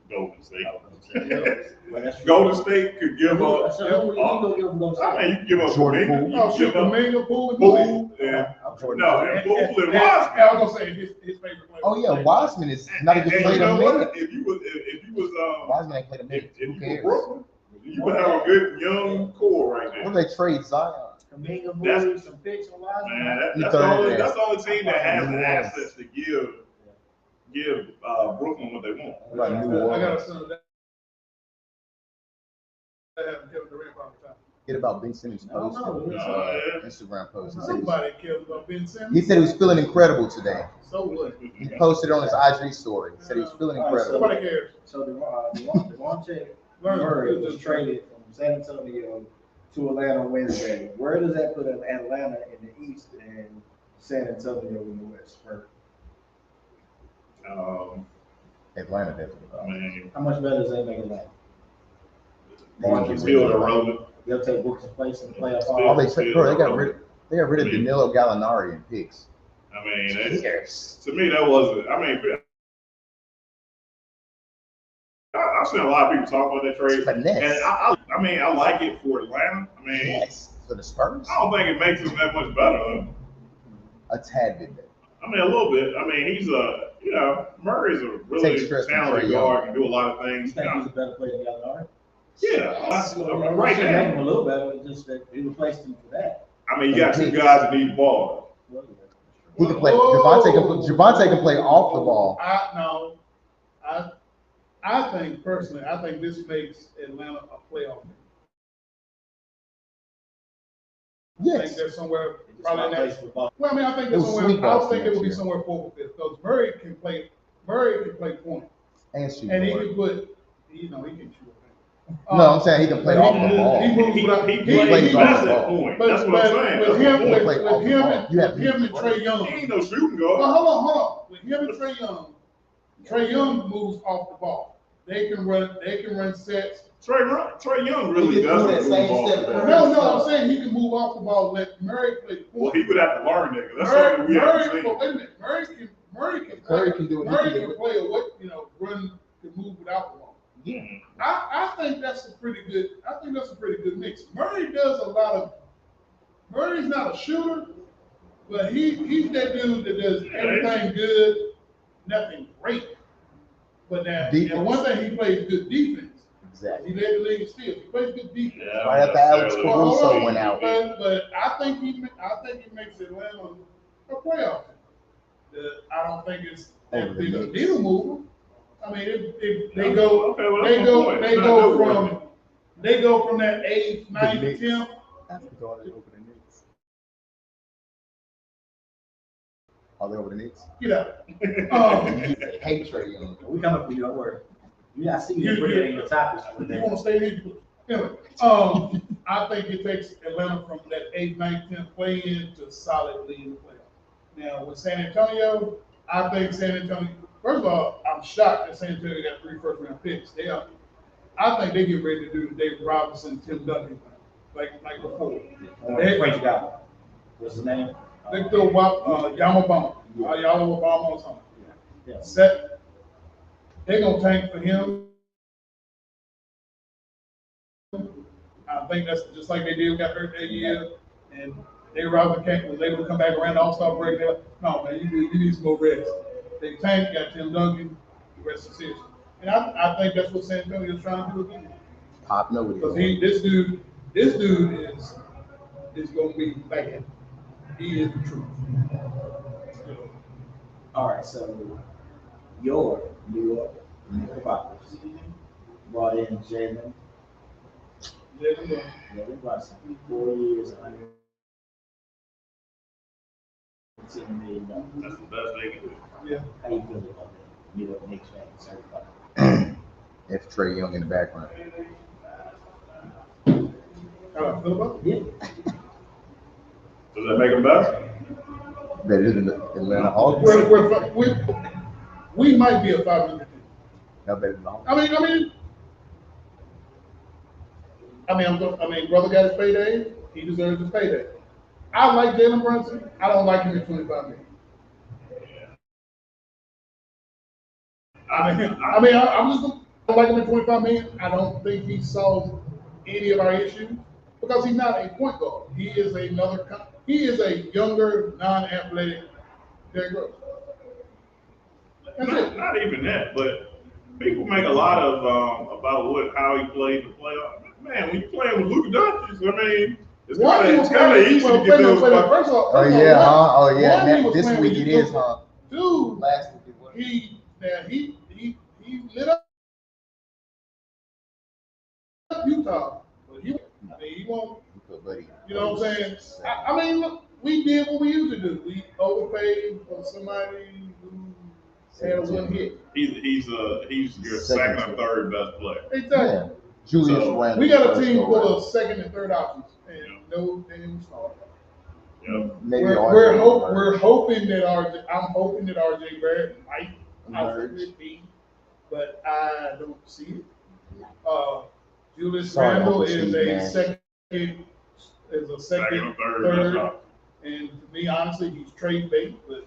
Speaker 4: Golden State.
Speaker 1: Well, that's true.
Speaker 4: Golden State could give up.
Speaker 1: So who you gonna give them those?
Speaker 4: I mean, you can give up
Speaker 5: Jordan
Speaker 4: Kuminga,
Speaker 5: Poole.
Speaker 4: you
Speaker 3: Oh,
Speaker 4: can
Speaker 3: shit,
Speaker 4: give up
Speaker 3: Kuminga, Poole, and
Speaker 4: Poole, and
Speaker 1: Jordan
Speaker 4: no,
Speaker 1: Poole.
Speaker 4: and Poole and
Speaker 3: I
Speaker 4: Wiseman.
Speaker 3: was gonna say his favorite player.
Speaker 5: Oh yeah, Wiseman is not even
Speaker 4: And
Speaker 5: played
Speaker 4: you know
Speaker 5: a minute.
Speaker 4: what? If you was
Speaker 5: Wiseman ain't played a minute.
Speaker 4: if
Speaker 5: Who
Speaker 4: you were
Speaker 5: cares?
Speaker 4: Brooklyn, you would have a good young core right
Speaker 5: What
Speaker 4: there.
Speaker 5: they trade Zion?
Speaker 1: Kaminga
Speaker 4: That's-
Speaker 1: moved some picks and wise.
Speaker 4: Man,
Speaker 5: You
Speaker 4: that's the
Speaker 5: third
Speaker 4: only
Speaker 5: there.
Speaker 4: team that has the
Speaker 5: New Orleans.
Speaker 4: assets to give Brooklyn what they want.
Speaker 5: Like New
Speaker 3: I got a
Speaker 5: Orleans.
Speaker 3: son that have Kevin Durant all the time.
Speaker 5: Get about Ben Simmons post.
Speaker 1: No,
Speaker 5: His,
Speaker 4: yeah.
Speaker 5: Instagram post. He said,
Speaker 3: Nobody cares about Ben
Speaker 5: he
Speaker 3: Simmons.
Speaker 5: said he was feeling incredible today.
Speaker 3: So what?
Speaker 5: He posted on his IG story. He said he was feeling incredible.
Speaker 3: Nobody cares.
Speaker 1: So Devontae Murray was traded from San Antonio to Atlanta Wednesday. Where does that put Atlanta in the East and San Antonio in the West?
Speaker 5: Atlanta definitely.
Speaker 4: I mean,
Speaker 1: How much better does that make Atlanta?
Speaker 4: it's still irrelevant.
Speaker 1: They'll take Booker's place in the playoff.
Speaker 5: Oh, they got rid of Danilo Gallinari and picks.
Speaker 4: I mean, that's,
Speaker 5: Yes.
Speaker 4: to me, that wasn't. I mean, I've seen a lot of people talk about that trade,
Speaker 5: Finesse.
Speaker 4: and I mean, I like it for Atlanta. I mean,
Speaker 5: Yes. For the Spurs?
Speaker 4: I don't think it makes them that much better.
Speaker 5: A tad bit better.
Speaker 4: I mean, a little bit. I mean, he's Murray's a
Speaker 5: Takes
Speaker 4: really
Speaker 5: stress from
Speaker 4: talented
Speaker 5: Trae Young.
Speaker 4: guard, can do a lot of
Speaker 1: You
Speaker 4: things.
Speaker 1: think he's a better player than Gallinari?
Speaker 4: Yeah,
Speaker 1: Right
Speaker 4: right
Speaker 1: make him
Speaker 4: now.
Speaker 1: a little better, it's just that he replaced him for that.
Speaker 4: I mean, you got two guys that need the ball.
Speaker 1: Well,
Speaker 5: He can play. Javante can play off the ball.
Speaker 3: I think personally, I think this makes Atlanta a playoff team. I think
Speaker 5: Yes.
Speaker 3: they're somewhere
Speaker 1: it's
Speaker 3: probably
Speaker 1: my
Speaker 3: next.
Speaker 1: place for ball.
Speaker 3: Well, I mean, I think
Speaker 5: It
Speaker 3: they're
Speaker 5: was
Speaker 3: somewhere.
Speaker 5: sweet
Speaker 3: I
Speaker 5: Boston
Speaker 3: think it would be
Speaker 5: next year.
Speaker 3: somewhere 4th or 5th because Murray can play point,
Speaker 5: And shoot.
Speaker 3: and he
Speaker 5: guard.
Speaker 3: can put, he can shoot.
Speaker 5: No, I'm saying he can play
Speaker 3: But
Speaker 5: off the ball.
Speaker 3: He moves without.
Speaker 4: He
Speaker 5: plays
Speaker 4: plays
Speaker 5: off
Speaker 4: best
Speaker 5: the
Speaker 4: at
Speaker 5: ball.
Speaker 4: point.
Speaker 3: But
Speaker 4: That's what I'm saying.
Speaker 3: with
Speaker 4: That's
Speaker 3: him,
Speaker 4: the point.
Speaker 5: play off the ball. You have
Speaker 3: with him and Trae
Speaker 4: He
Speaker 3: Young.
Speaker 4: ain't no shooting
Speaker 3: Well,
Speaker 4: guard.
Speaker 3: hold on. With him and Trae Young moves off the ball. They can run sets.
Speaker 4: Trae Young
Speaker 5: He
Speaker 4: really
Speaker 5: can do
Speaker 4: doesn't
Speaker 5: that
Speaker 4: move
Speaker 5: same
Speaker 4: off
Speaker 5: step
Speaker 4: the
Speaker 5: that
Speaker 4: ball.
Speaker 3: No, I'm saying he can move off the ball. Let Murray play
Speaker 4: Well,
Speaker 3: point.
Speaker 4: he would have to learn that. 'Cause that's something we haven't seen.
Speaker 3: But wait a minute, Murray can
Speaker 5: Curry
Speaker 3: play.
Speaker 5: can do it. He
Speaker 3: Murray
Speaker 5: can do
Speaker 3: can
Speaker 5: it.
Speaker 3: play can move without the ball.
Speaker 5: Yeah.
Speaker 3: I think that's a pretty good mix. Murray does a lot of. Murray's not a shooter, but he's that dude that does everything good, nothing great. But now,
Speaker 5: Defense.
Speaker 3: and one thing he plays good defense.
Speaker 5: Exactly.
Speaker 3: He led the league in steals. He plays good defense.
Speaker 4: Yeah,
Speaker 5: Right after Alex
Speaker 4: necessarily.
Speaker 5: Caruso went out.
Speaker 3: But I think he makes Atlanta a playoff team. I don't think it's that big a needle mover. I mean, if they go,
Speaker 4: Okay, well, that's my point. It's not
Speaker 3: they go from that 8th, 9th,
Speaker 5: Knicks.
Speaker 3: 10th.
Speaker 5: Are they over the Knicks?
Speaker 3: Get out.
Speaker 5: Hate Trae Young.
Speaker 1: We coming for you, don't worry. I see
Speaker 3: You-
Speaker 1: you put it in your topics.
Speaker 3: You want to stay here? Anyway, I think it takes Atlanta from that 8th, 9th, 10th play in to solidly in the playoff. Now with San Antonio, I think San Antonio. First of all, I'm shocked that San Antonio got 3 first-round picks. I think they get ready to do the David Robinson, Tim Duncan thing, like before.
Speaker 1: French guy. What's his name?
Speaker 3: They throw Yamabama, Obama or something.
Speaker 1: Yeah.
Speaker 3: Set. They're gonna tank for him. I think that's just like they did. Got hurt that year. and they were out the camp, was able to come back around the All-Star break. They're like, no, man, you need some more rest. They tanked, got Tim Duncan, the rest is history. And I think that's what San Antonio is trying to do again.
Speaker 5: Popping over
Speaker 3: Because
Speaker 5: there.
Speaker 3: this dude is going to be bad. He is the truth.
Speaker 1: All right, so your New York Knickerbockers brought in Jalen Brunson, 4 years, $110 million.
Speaker 4: That's the best they can do.
Speaker 3: Yeah.
Speaker 1: How you feel about that? New York Knicks fan, certified.
Speaker 5: If Trae Young in the background.
Speaker 3: How I feel about it?
Speaker 1: Yeah.
Speaker 4: Does that make them better?
Speaker 5: That is in the Atlanta Hawks.
Speaker 3: We might be a 500 team.
Speaker 5: No better than the Hawks.
Speaker 3: I mean, brother got his payday. He deserves his payday. I like Jalen Brunson. I don't like him at 25 million. I'm just I don't like him at 25 million. I don't think he solved any of our issues because he's not a point guard. He is a younger, non-athletic Derrick Rose. That's it.
Speaker 4: Not even that, but people make a lot of about how he played the playoff. Man, when you playing with Luka Doncic, I mean, it's kind of easy to get those.
Speaker 3: First off,
Speaker 5: Oh yeah, huh? Oh yeah.
Speaker 3: one, he was
Speaker 5: This
Speaker 3: playing
Speaker 5: week
Speaker 3: with
Speaker 5: it is,
Speaker 3: Luka.
Speaker 5: huh?
Speaker 3: Dude,
Speaker 5: Last week it was.
Speaker 3: he lit up Utah. But he won't.
Speaker 5: Buddy.
Speaker 3: You know what I'm saying? I mean, look, we did what we usually do. We overpaid for somebody who had one hit.
Speaker 4: He's your second or third best player.
Speaker 3: Exactly.
Speaker 5: Yeah. Julius
Speaker 4: So,
Speaker 5: Randle.
Speaker 3: We got a
Speaker 5: first
Speaker 3: team
Speaker 5: go
Speaker 3: full
Speaker 5: round.
Speaker 3: of second and third options, and no damn star.
Speaker 4: Yep.
Speaker 5: Maybe
Speaker 3: We're
Speaker 5: RJ
Speaker 3: hoping that I'm hoping that RJ Barrett might possibly be, but I don't see it. Julius
Speaker 5: Sorry,
Speaker 3: Randle
Speaker 5: Uncle
Speaker 3: is
Speaker 5: Steve,
Speaker 3: a
Speaker 5: man.
Speaker 3: second,
Speaker 4: Second or third
Speaker 3: third,
Speaker 4: best option.
Speaker 3: and to me, honestly, he's trade bait. But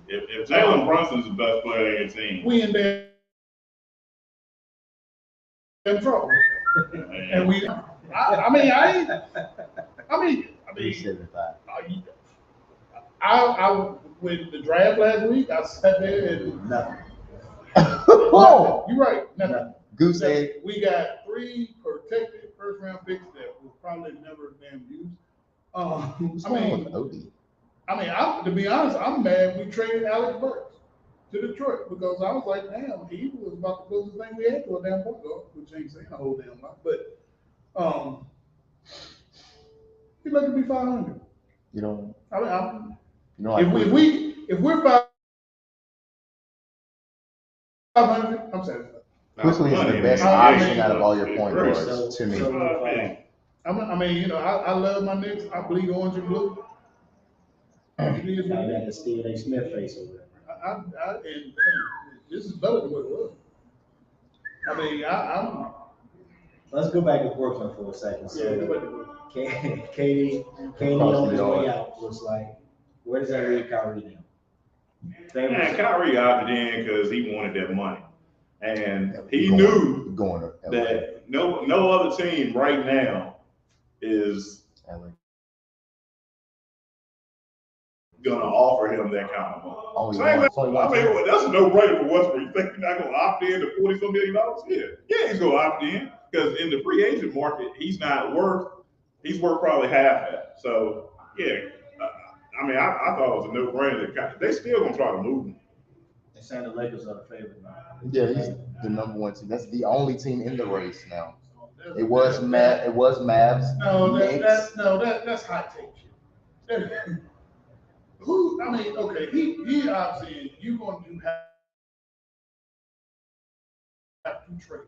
Speaker 4: If Jalen Brunson's the best player on your team,
Speaker 3: we in damn trouble, and we. I mean,
Speaker 5: 375.
Speaker 3: I with the draft last week, I sat there and
Speaker 1: Nothing.
Speaker 5: Oh!
Speaker 3: you're right. Nothing.
Speaker 5: Goose egg.
Speaker 3: We got 3 protected first round picks that will probably never damn use. To be honest, I'm mad we traded Alex Burks to Detroit because I was like, damn, he was about the closest thing we had to a damn point guard, which ain't saying a whole damn lot, but he'd like to be 500.
Speaker 5: You know.
Speaker 3: I mean,
Speaker 5: You know. Like
Speaker 3: if we're 500, I'm satisfied.
Speaker 5: Quickly is the best
Speaker 3: I mean,
Speaker 5: option out of all your point
Speaker 4: Right.
Speaker 5: guards to me.
Speaker 3: I mean, I love my Knicks. I bleed orange and blue. It is what
Speaker 1: Now
Speaker 3: it
Speaker 1: that
Speaker 3: is.
Speaker 1: is Stephen A. Smith face over there.
Speaker 3: And this is better than what it was. I mean, I'm.
Speaker 1: Let's go back to Brooklyn for a second.
Speaker 3: Yeah, go back
Speaker 1: So,
Speaker 3: to work.
Speaker 1: Katie on his way out looks like. Where does that leave Kyrie now?
Speaker 4: Man, Kyrie opted in because he wanted that money, and he
Speaker 5: Going-
Speaker 4: knew
Speaker 5: going to LA.
Speaker 4: that no other team right now is
Speaker 5: LA.
Speaker 4: gonna offer him that kind of money.
Speaker 5: Only
Speaker 4: Same
Speaker 5: one.
Speaker 4: thing- I mean, well, that's a no-brainer for Westbrook. You think he's not gonna opt in to $40-some million? Yeah, he's gonna opt in because in the free agent market, he's worth probably half that. So yeah, I mean, I thought it was a no-brainer. They still gonna try to move him.
Speaker 1: They're saying the Lakers are the favorite now.
Speaker 5: Yeah, he's the number 1 team. That's the only team in the race now. It was Mavs.
Speaker 3: No,
Speaker 5: Knicks.
Speaker 3: that's hot take shit. Who? I mean, okay, he obviously you going to have to trade.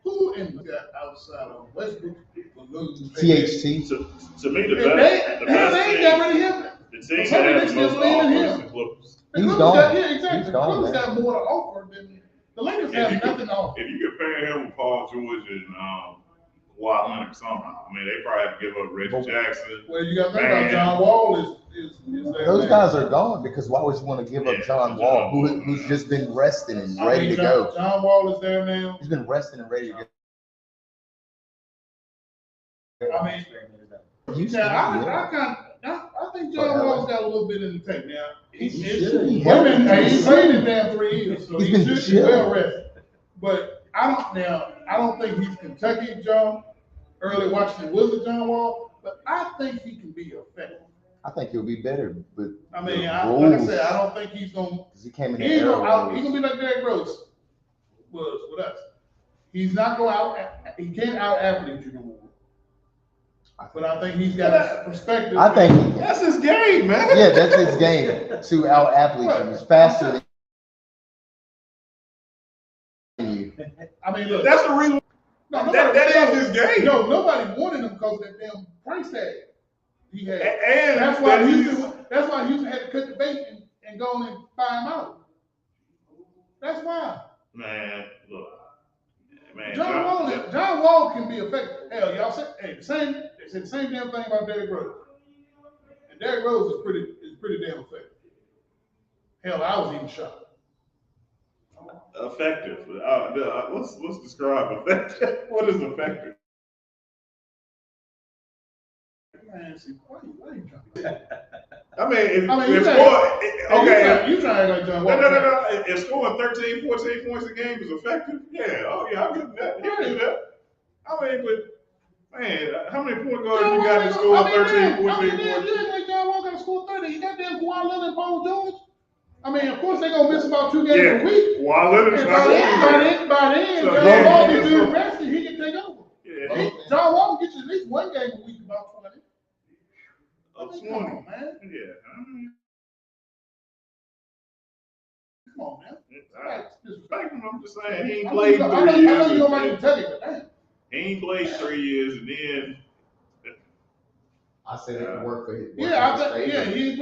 Speaker 3: Who in that outside of Westbrook?
Speaker 5: THT.
Speaker 4: To me, the
Speaker 3: They
Speaker 4: best
Speaker 3: ain't got rid of him.
Speaker 4: the team that
Speaker 3: Somebody
Speaker 4: has the
Speaker 3: next
Speaker 4: most
Speaker 3: to him
Speaker 4: offers
Speaker 3: here.
Speaker 4: is the Clippers.
Speaker 3: The
Speaker 5: He's
Speaker 3: Clippers
Speaker 5: gone.
Speaker 3: Yeah, exactly.
Speaker 5: He's
Speaker 3: The
Speaker 5: gone,
Speaker 3: Clippers
Speaker 5: man.
Speaker 3: got more to offer than the Lakers have nothing to offer.
Speaker 4: If you compare him with Paul George and Kawhi Leonard somehow, I mean, they probably have to give up Reggie Jackson.
Speaker 3: Well, you got to think about John Wall is
Speaker 5: Those guys are gone because why would you want to give up John Wall, who's just been resting and ready to go?
Speaker 3: John Wall is there now.
Speaker 5: He's been resting and ready to go.
Speaker 3: I mean,
Speaker 5: Houston,
Speaker 3: I think John Wall's got a little bit in the tank now.
Speaker 1: He
Speaker 3: He
Speaker 5: should.
Speaker 3: played in damn 3 years, so
Speaker 5: He's
Speaker 3: he
Speaker 5: been
Speaker 3: should be
Speaker 5: chilling.
Speaker 3: well rested. But I don't think he's Kentucky John, early Washington Wizard John Wall, but I think he can be effective.
Speaker 5: I think he'll be better, but
Speaker 3: I mean,
Speaker 5: the
Speaker 3: like I
Speaker 5: rules-
Speaker 3: said, I don't think he's gonna.
Speaker 5: he came in
Speaker 3: He
Speaker 5: the
Speaker 3: ain't
Speaker 5: era
Speaker 3: gonna
Speaker 5: rules.
Speaker 3: be like Derrick Rose was with us. He's not going out. He can't out athlete you no more. But I think he's got a perspective.
Speaker 5: I think
Speaker 4: That's his game, man.
Speaker 5: yeah, that's his game to out athlete him. He's faster than you.
Speaker 3: I mean, look,
Speaker 4: That's the reason.
Speaker 3: no,
Speaker 4: That is his game.
Speaker 3: No, nobody wanted him because of that damn price tag he had.
Speaker 4: And
Speaker 3: That's why Houston had to cut the bait and go on and buy him out. That's why.
Speaker 4: Man, look, man.
Speaker 3: John Wall can be effective. Hell, y'all said they said the same damn thing about Derrick Rose. And Derrick Rose is pretty damn effective. Hell, I was even shocked.
Speaker 4: Effective. Let's describe effective. What is effective?
Speaker 3: Man, see, why you trying?
Speaker 4: I mean, if
Speaker 3: you
Speaker 4: okay.
Speaker 3: You trying to act like John Wall?
Speaker 4: No. If scoring 13, 14 points a game is effective, yeah. Oh, yeah, I'll give him that. He'll do that. I mean, but, man, how many point guards you got to score 13, 14 points?
Speaker 3: You act like John Wall got to score 30. You got damn Kawhi Leonard and Paul George. I mean, of course, they're going to miss about 2 games a week.
Speaker 4: Kawhi Leonard's
Speaker 3: And
Speaker 4: not going to
Speaker 3: by then,
Speaker 4: So,
Speaker 3: John
Speaker 4: yeah.
Speaker 3: Wall gets invested, he can take over.
Speaker 4: Yeah.
Speaker 3: John Wall gets at least 1 game a week about 20.
Speaker 4: Up 20.
Speaker 3: Come on, man.
Speaker 4: Yeah.
Speaker 3: Come on, man.
Speaker 4: I respect him. I'm just saying, he ain't
Speaker 3: I
Speaker 4: played
Speaker 3: know
Speaker 4: 3 years.
Speaker 3: you don't like Kentucky, but damn.
Speaker 4: He ain't played 3 years, and then
Speaker 5: I said it worked for his.
Speaker 3: He ain't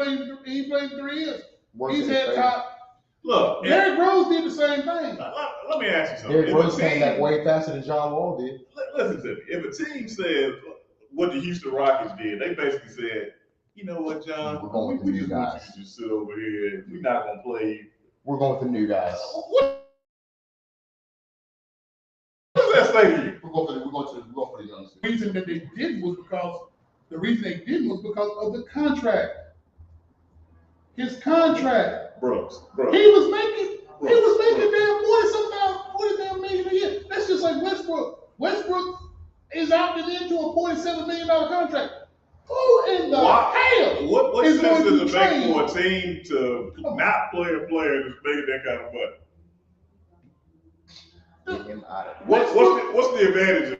Speaker 3: played 3 years. He's had top.
Speaker 4: look.
Speaker 3: Derrick Rose did the same thing.
Speaker 4: Let me ask you something.
Speaker 5: Derrick Rose came back way faster than John Wall did.
Speaker 4: Listen to me. If a team said what the Houston Rockets did, they basically said, you know what, John?
Speaker 5: We're going with the
Speaker 4: we
Speaker 5: new
Speaker 4: just want
Speaker 5: guys.
Speaker 4: you to just sit over here. We're not gonna play you.
Speaker 5: We're going with the new guys.
Speaker 4: What does that say to you?
Speaker 5: We're going for the youngsters.
Speaker 3: The reason that they didn't was because of the contract. His contract.
Speaker 4: Brooks.
Speaker 3: He was making damn 40 damn million a year. That's just like Westbrook. Westbrook is opted into a $47 million contract. Who in the hell?
Speaker 4: What
Speaker 3: is
Speaker 4: sense
Speaker 3: going
Speaker 4: does
Speaker 3: to
Speaker 4: it make
Speaker 3: trade?
Speaker 4: for a team to not play a player that's making that kind of money?
Speaker 5: Get him out of here.
Speaker 4: What's the advantage of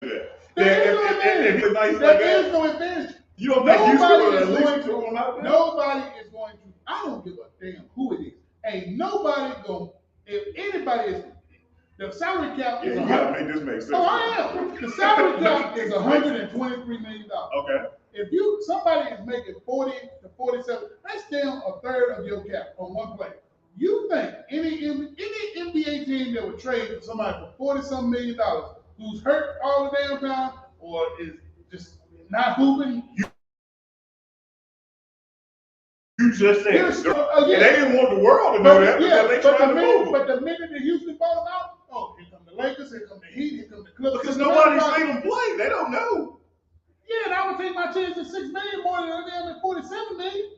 Speaker 4: that?
Speaker 3: There is no advantage.
Speaker 4: You don't think Houston
Speaker 3: Nobody
Speaker 4: would
Speaker 3: is
Speaker 4: at least
Speaker 3: going
Speaker 4: throw him out there?
Speaker 3: Nobody is going to. I don't give a damn who it is. Ain't nobody going. If anybody is, the salary cap
Speaker 4: Yeah,
Speaker 3: is
Speaker 4: you gotta make this make sense.
Speaker 3: Oh, I am. The salary cap is $123 million.
Speaker 4: Okay.
Speaker 3: If somebody is making 40 to 47, that's down a third of your cap on one player. You think any NBA team that would trade somebody for $40-some million who's hurt all the damn time or is just not hooping?
Speaker 4: You just said
Speaker 3: Here's-
Speaker 4: it.
Speaker 3: yeah.
Speaker 4: They didn't want the world to know that because they tried to move.
Speaker 3: But the minute the Houston ball out, oh, here come the Lakers, here come the Heat, here come the Clippers.
Speaker 4: Because nobody's seen them play. They don't know.
Speaker 3: Yeah, and I would take my chance at $6 million more than them at $47 million.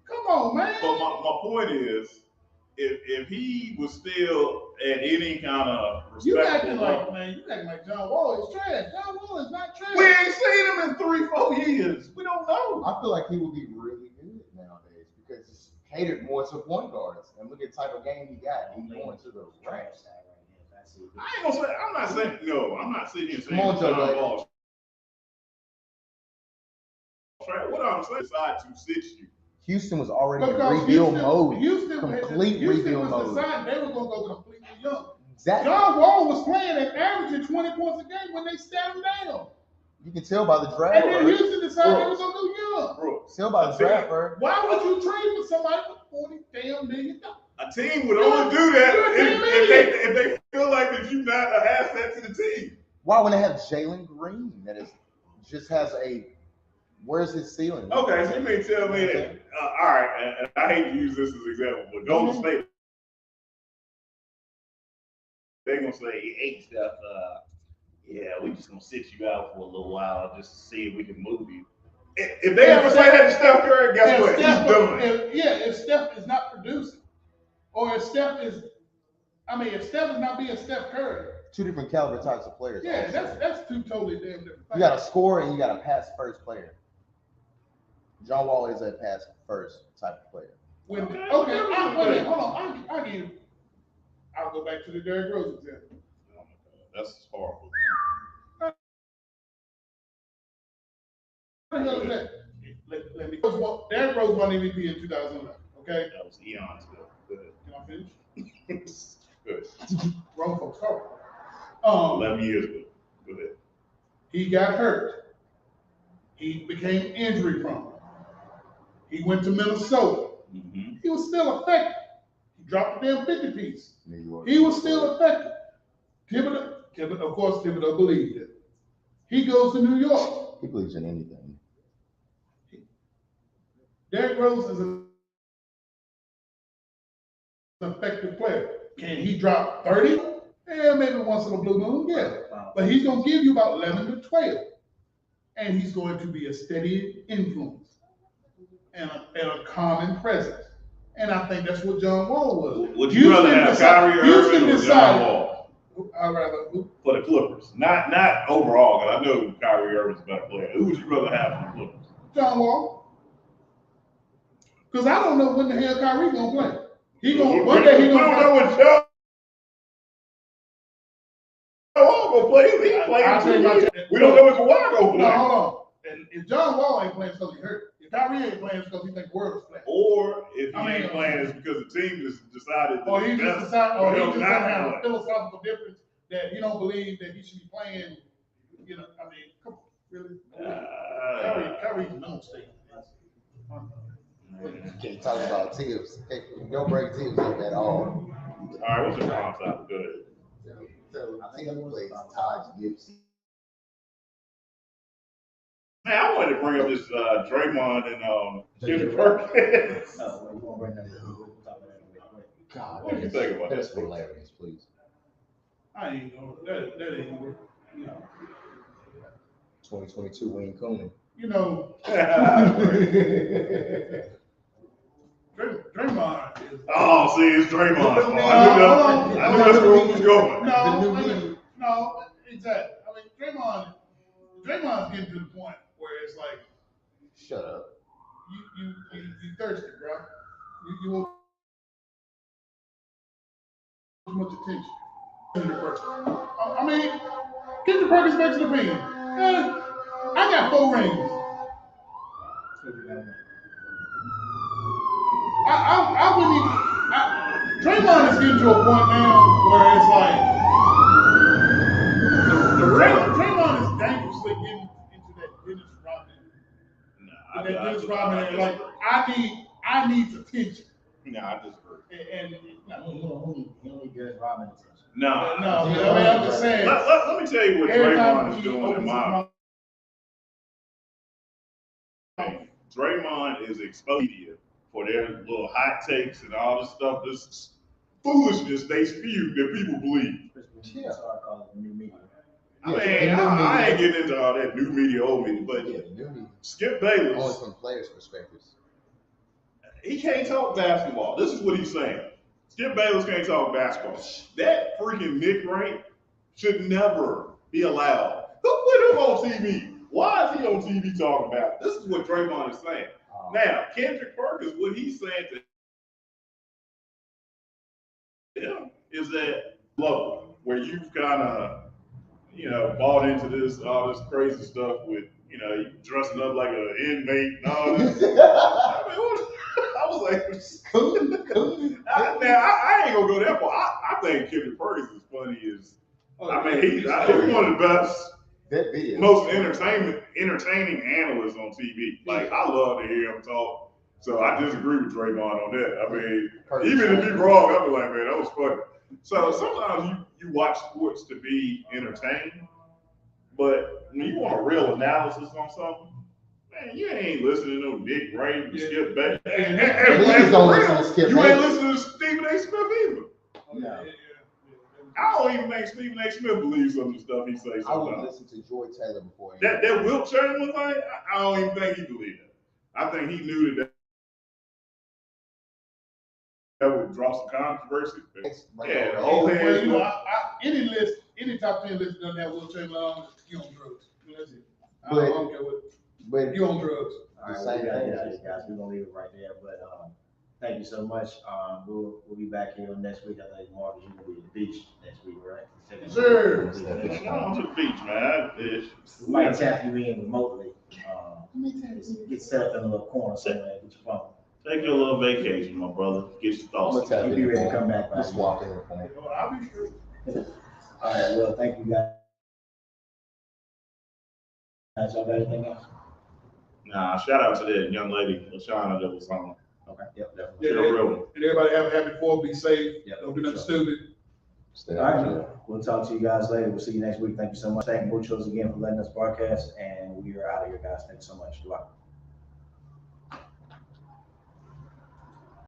Speaker 3: Come on, man.
Speaker 4: But my point is, if he was still at any kind of
Speaker 3: You
Speaker 4: respectable
Speaker 3: acting
Speaker 4: level,
Speaker 3: like John Wall is trash. John Wall is not trash.
Speaker 4: we ain't seen him in 3-4 years. We don't know.
Speaker 5: I feel like he will be really good nowadays because he's catered more to point guards. And look at the type of game he got. He's going to the ranks.
Speaker 4: I ain't gonna say. I'm not saying no. I'm not sitting here saying
Speaker 5: Come on,
Speaker 4: John
Speaker 5: Joe,
Speaker 4: Wall. What I'm saying is decide to sit you.
Speaker 5: Houston was already in
Speaker 3: Because
Speaker 5: rebuild mode.
Speaker 3: Houston
Speaker 5: Complete rebuild
Speaker 3: was
Speaker 5: mode.
Speaker 3: deciding they were going to go completely young.
Speaker 5: Exactly.
Speaker 3: John Wall was playing and averaging 20 points a game when they sat him down.
Speaker 5: You can tell by the draft.
Speaker 3: And then
Speaker 5: Bro.
Speaker 3: Houston decided they were going to go young.
Speaker 4: Bro,
Speaker 5: Tell by the draft, bro.
Speaker 3: Why would you trade for somebody for $40 damn million?
Speaker 4: a team would only do that if they feel like that you're not an asset to the team.
Speaker 5: Why would they have Jalen Green that is just has a where's his ceiling?
Speaker 4: Okay, so you may tell me that. All right, and I hate to use this as an example, but Golden State, they're gonna say, hey Steph, yeah, we just gonna sit you out for a little while just to see if we can move you. If they ever say that to Steph Curry, guess what? He's done.
Speaker 3: If Steph is not producing, or if Steph is not being Steph Curry.
Speaker 5: Two different caliber types of players.
Speaker 3: Yeah,
Speaker 5: also.
Speaker 3: that's two totally damn different things.
Speaker 5: You got a scorer and you got a pass first player. John Wall is a pass first type of player.
Speaker 3: Hold on, I'll go back to the Derrick Rose example.
Speaker 4: That's horrible.
Speaker 3: What the hell is that? Let me. Derrick Rose won MVP in 2011. Okay.
Speaker 4: That was eons ago. Good.
Speaker 3: Can I finish?
Speaker 4: Good.
Speaker 3: Wrong folks. Sorry.
Speaker 4: 11 years ago. Go ahead.
Speaker 3: He got hurt. He became injury prone. He went to Minnesota.
Speaker 4: Mm-hmm.
Speaker 3: He was still effective. He dropped the damn 50 piece.
Speaker 5: New York.
Speaker 3: He was still effective. Thibodeau, of course, Thibodeau believed it. He goes to New York.
Speaker 5: He believes in anything.
Speaker 3: Derrick Rose is an effective player. Can he drop 30? Yeah, maybe once in a blue moon, yeah. But he's going to give you about 11 to 12. And he's going to be a steady influence and a common presence. And I think that's what John Wall was.
Speaker 4: Would you rather have Kyrie Irving or John Wall?
Speaker 3: I'd rather
Speaker 4: for the Clippers. Not overall, because I know Kyrie Irving's a better player. Who would you rather have for the Clippers?
Speaker 3: John Wall. Because I don't know when the hell Kyrie gonna play. One day he gonna
Speaker 4: know when John Wall gonna play. He playing 2 years. We don't know when Kawhi gonna play.
Speaker 3: No, hold on. And if John Wall ain't playing because he hurt, if Kyrie ain't playing because he think the world is playing.
Speaker 4: Or if he ain't playing, it's because the team just decided.
Speaker 3: Or he just decided, or he just have a philosophical difference that he don't believe that he should be playing. You know, I mean, come on, really? Kyrie's no state.
Speaker 5: Can't talk about Tibbs. Don't bring Tibbs up at all.
Speaker 4: All right, what's your prime side? Good.
Speaker 5: So Tibbs plays Taj Gibson.
Speaker 4: Man, I wanted to bring up this Draymond and Kendrick Perkins.
Speaker 1: No, we won't bring that up. We'll talk about that real quick.
Speaker 5: God,
Speaker 4: What do you think about
Speaker 5: that's
Speaker 4: that?
Speaker 5: hilarious, please.
Speaker 3: I ain't gonna, that ain't work. You know,
Speaker 5: 2022 Wayne Cooney.
Speaker 3: you know, Draymond is.
Speaker 4: Oh, see, it's Draymond. I knew that's where it was going.
Speaker 3: No, exactly. I mean, Draymond's getting to the point where it's like,
Speaker 5: Shut up.
Speaker 3: you thirsty, bro. You want too much attention. I mean, Kendrick Perkins makes an opinion. I got 4 rings. I wouldn't even. Draymond is getting to a point now where it's like Draymond is dangerously getting into that Dennis Rodman. Like I need attention.
Speaker 4: Nah, I disagree.
Speaker 3: And
Speaker 1: He only gives Robin attention.
Speaker 4: No.
Speaker 3: I mean, I'm just saying.
Speaker 4: Let me tell you what
Speaker 3: Every time
Speaker 4: Draymond is
Speaker 3: he
Speaker 4: doing in
Speaker 3: opens his
Speaker 4: my
Speaker 3: mouth.
Speaker 4: Draymond is exposing media for their little hot takes and all this stuff, this foolishness they spew that people believe.
Speaker 5: Yeah.
Speaker 1: Sorry, call it the new media.
Speaker 4: I mean, I ain't getting into all that new media, old media, but
Speaker 5: Yeah, new media.
Speaker 4: Skip
Speaker 5: Only
Speaker 4: Bayless,
Speaker 5: from players' perspectives.
Speaker 4: he can't talk basketball. This is what he's saying. Skip Bayless can't talk basketball. That freaking Nick Rank should never be allowed. Who put him on TV? Why is he on TV talking about it? This is what Draymond is saying. Now, Kendrick Perkins, what he's saying to him is that look, where you've kind of, bought into this, all this crazy stuff with, you dressing up like an inmate and all this. I was like, I ain't gonna go that far. I think Kendrick Perkins is funny as, he's one of the best.
Speaker 5: That video.
Speaker 4: Most entertaining analysts on TV. Like, I love to hear him talk. So I disagree with Draymond on that. I mean, even if he's wrong, I'll be like, man, that was funny. So sometimes you watch sports to be entertained, but when you want a real analysis on something, man, you ain't listening to no Nick Ray, Skip Bayless.
Speaker 5: Please don't listen to Skip
Speaker 4: You ain't
Speaker 5: Bayless.
Speaker 4: listening to Stephen A. Smith either.
Speaker 1: No.
Speaker 4: I don't even think Stephen A. Smith believes some of the stuff he says
Speaker 5: I would
Speaker 4: sometimes.
Speaker 5: listen to Joy Taylor before.
Speaker 4: That Wilt Chamberlain thing, I don't even think he believed that. I think he knew that would draw some controversy. Yeah, the whole
Speaker 3: Well,
Speaker 4: head.
Speaker 3: you know, any list, any top 10 list doesn't have Will Chamberlain on, you on drugs. You know, that's it. I don't care what,
Speaker 5: But
Speaker 3: you on drugs.
Speaker 1: All right,
Speaker 5: Same
Speaker 1: we gotta
Speaker 5: thing.
Speaker 1: get out of here, guys. We're gonna leave it right there, but, thank you so much. We'll be back here next week. I think Marcus, you're gonna be at the beach next week, right?
Speaker 3: Sure.
Speaker 4: Come on to the beach, man.
Speaker 1: We might tap you in remotely. Get set up in a little corner somewhere, get your phone.
Speaker 4: Take your little vacation, my brother. Get your
Speaker 5: I'm
Speaker 4: thoughts.
Speaker 5: gonna tap
Speaker 1: You
Speaker 5: in.
Speaker 1: be ready to come back,
Speaker 5: Just
Speaker 1: right?
Speaker 5: walk in the phone.
Speaker 3: I'll be sure.
Speaker 1: All right, well, thank you, guys. Y'all got anything else?
Speaker 4: Nah, shout out to that young lady, Lashana, that was on.
Speaker 1: Okay, yep, definitely.
Speaker 3: Yeah,
Speaker 4: Real, real.
Speaker 3: And everybody have a happy 4th, be safe,
Speaker 1: Yep.
Speaker 3: don't do nothing stupid.
Speaker 5: Stay
Speaker 1: All
Speaker 5: out
Speaker 1: right,
Speaker 5: there.
Speaker 1: we'll talk to you guys later. We'll see you next week. Thank you so much. Thank you, Muchos, again for letting us broadcast, and we are out of here, guys. Thanks so much. Goodbye.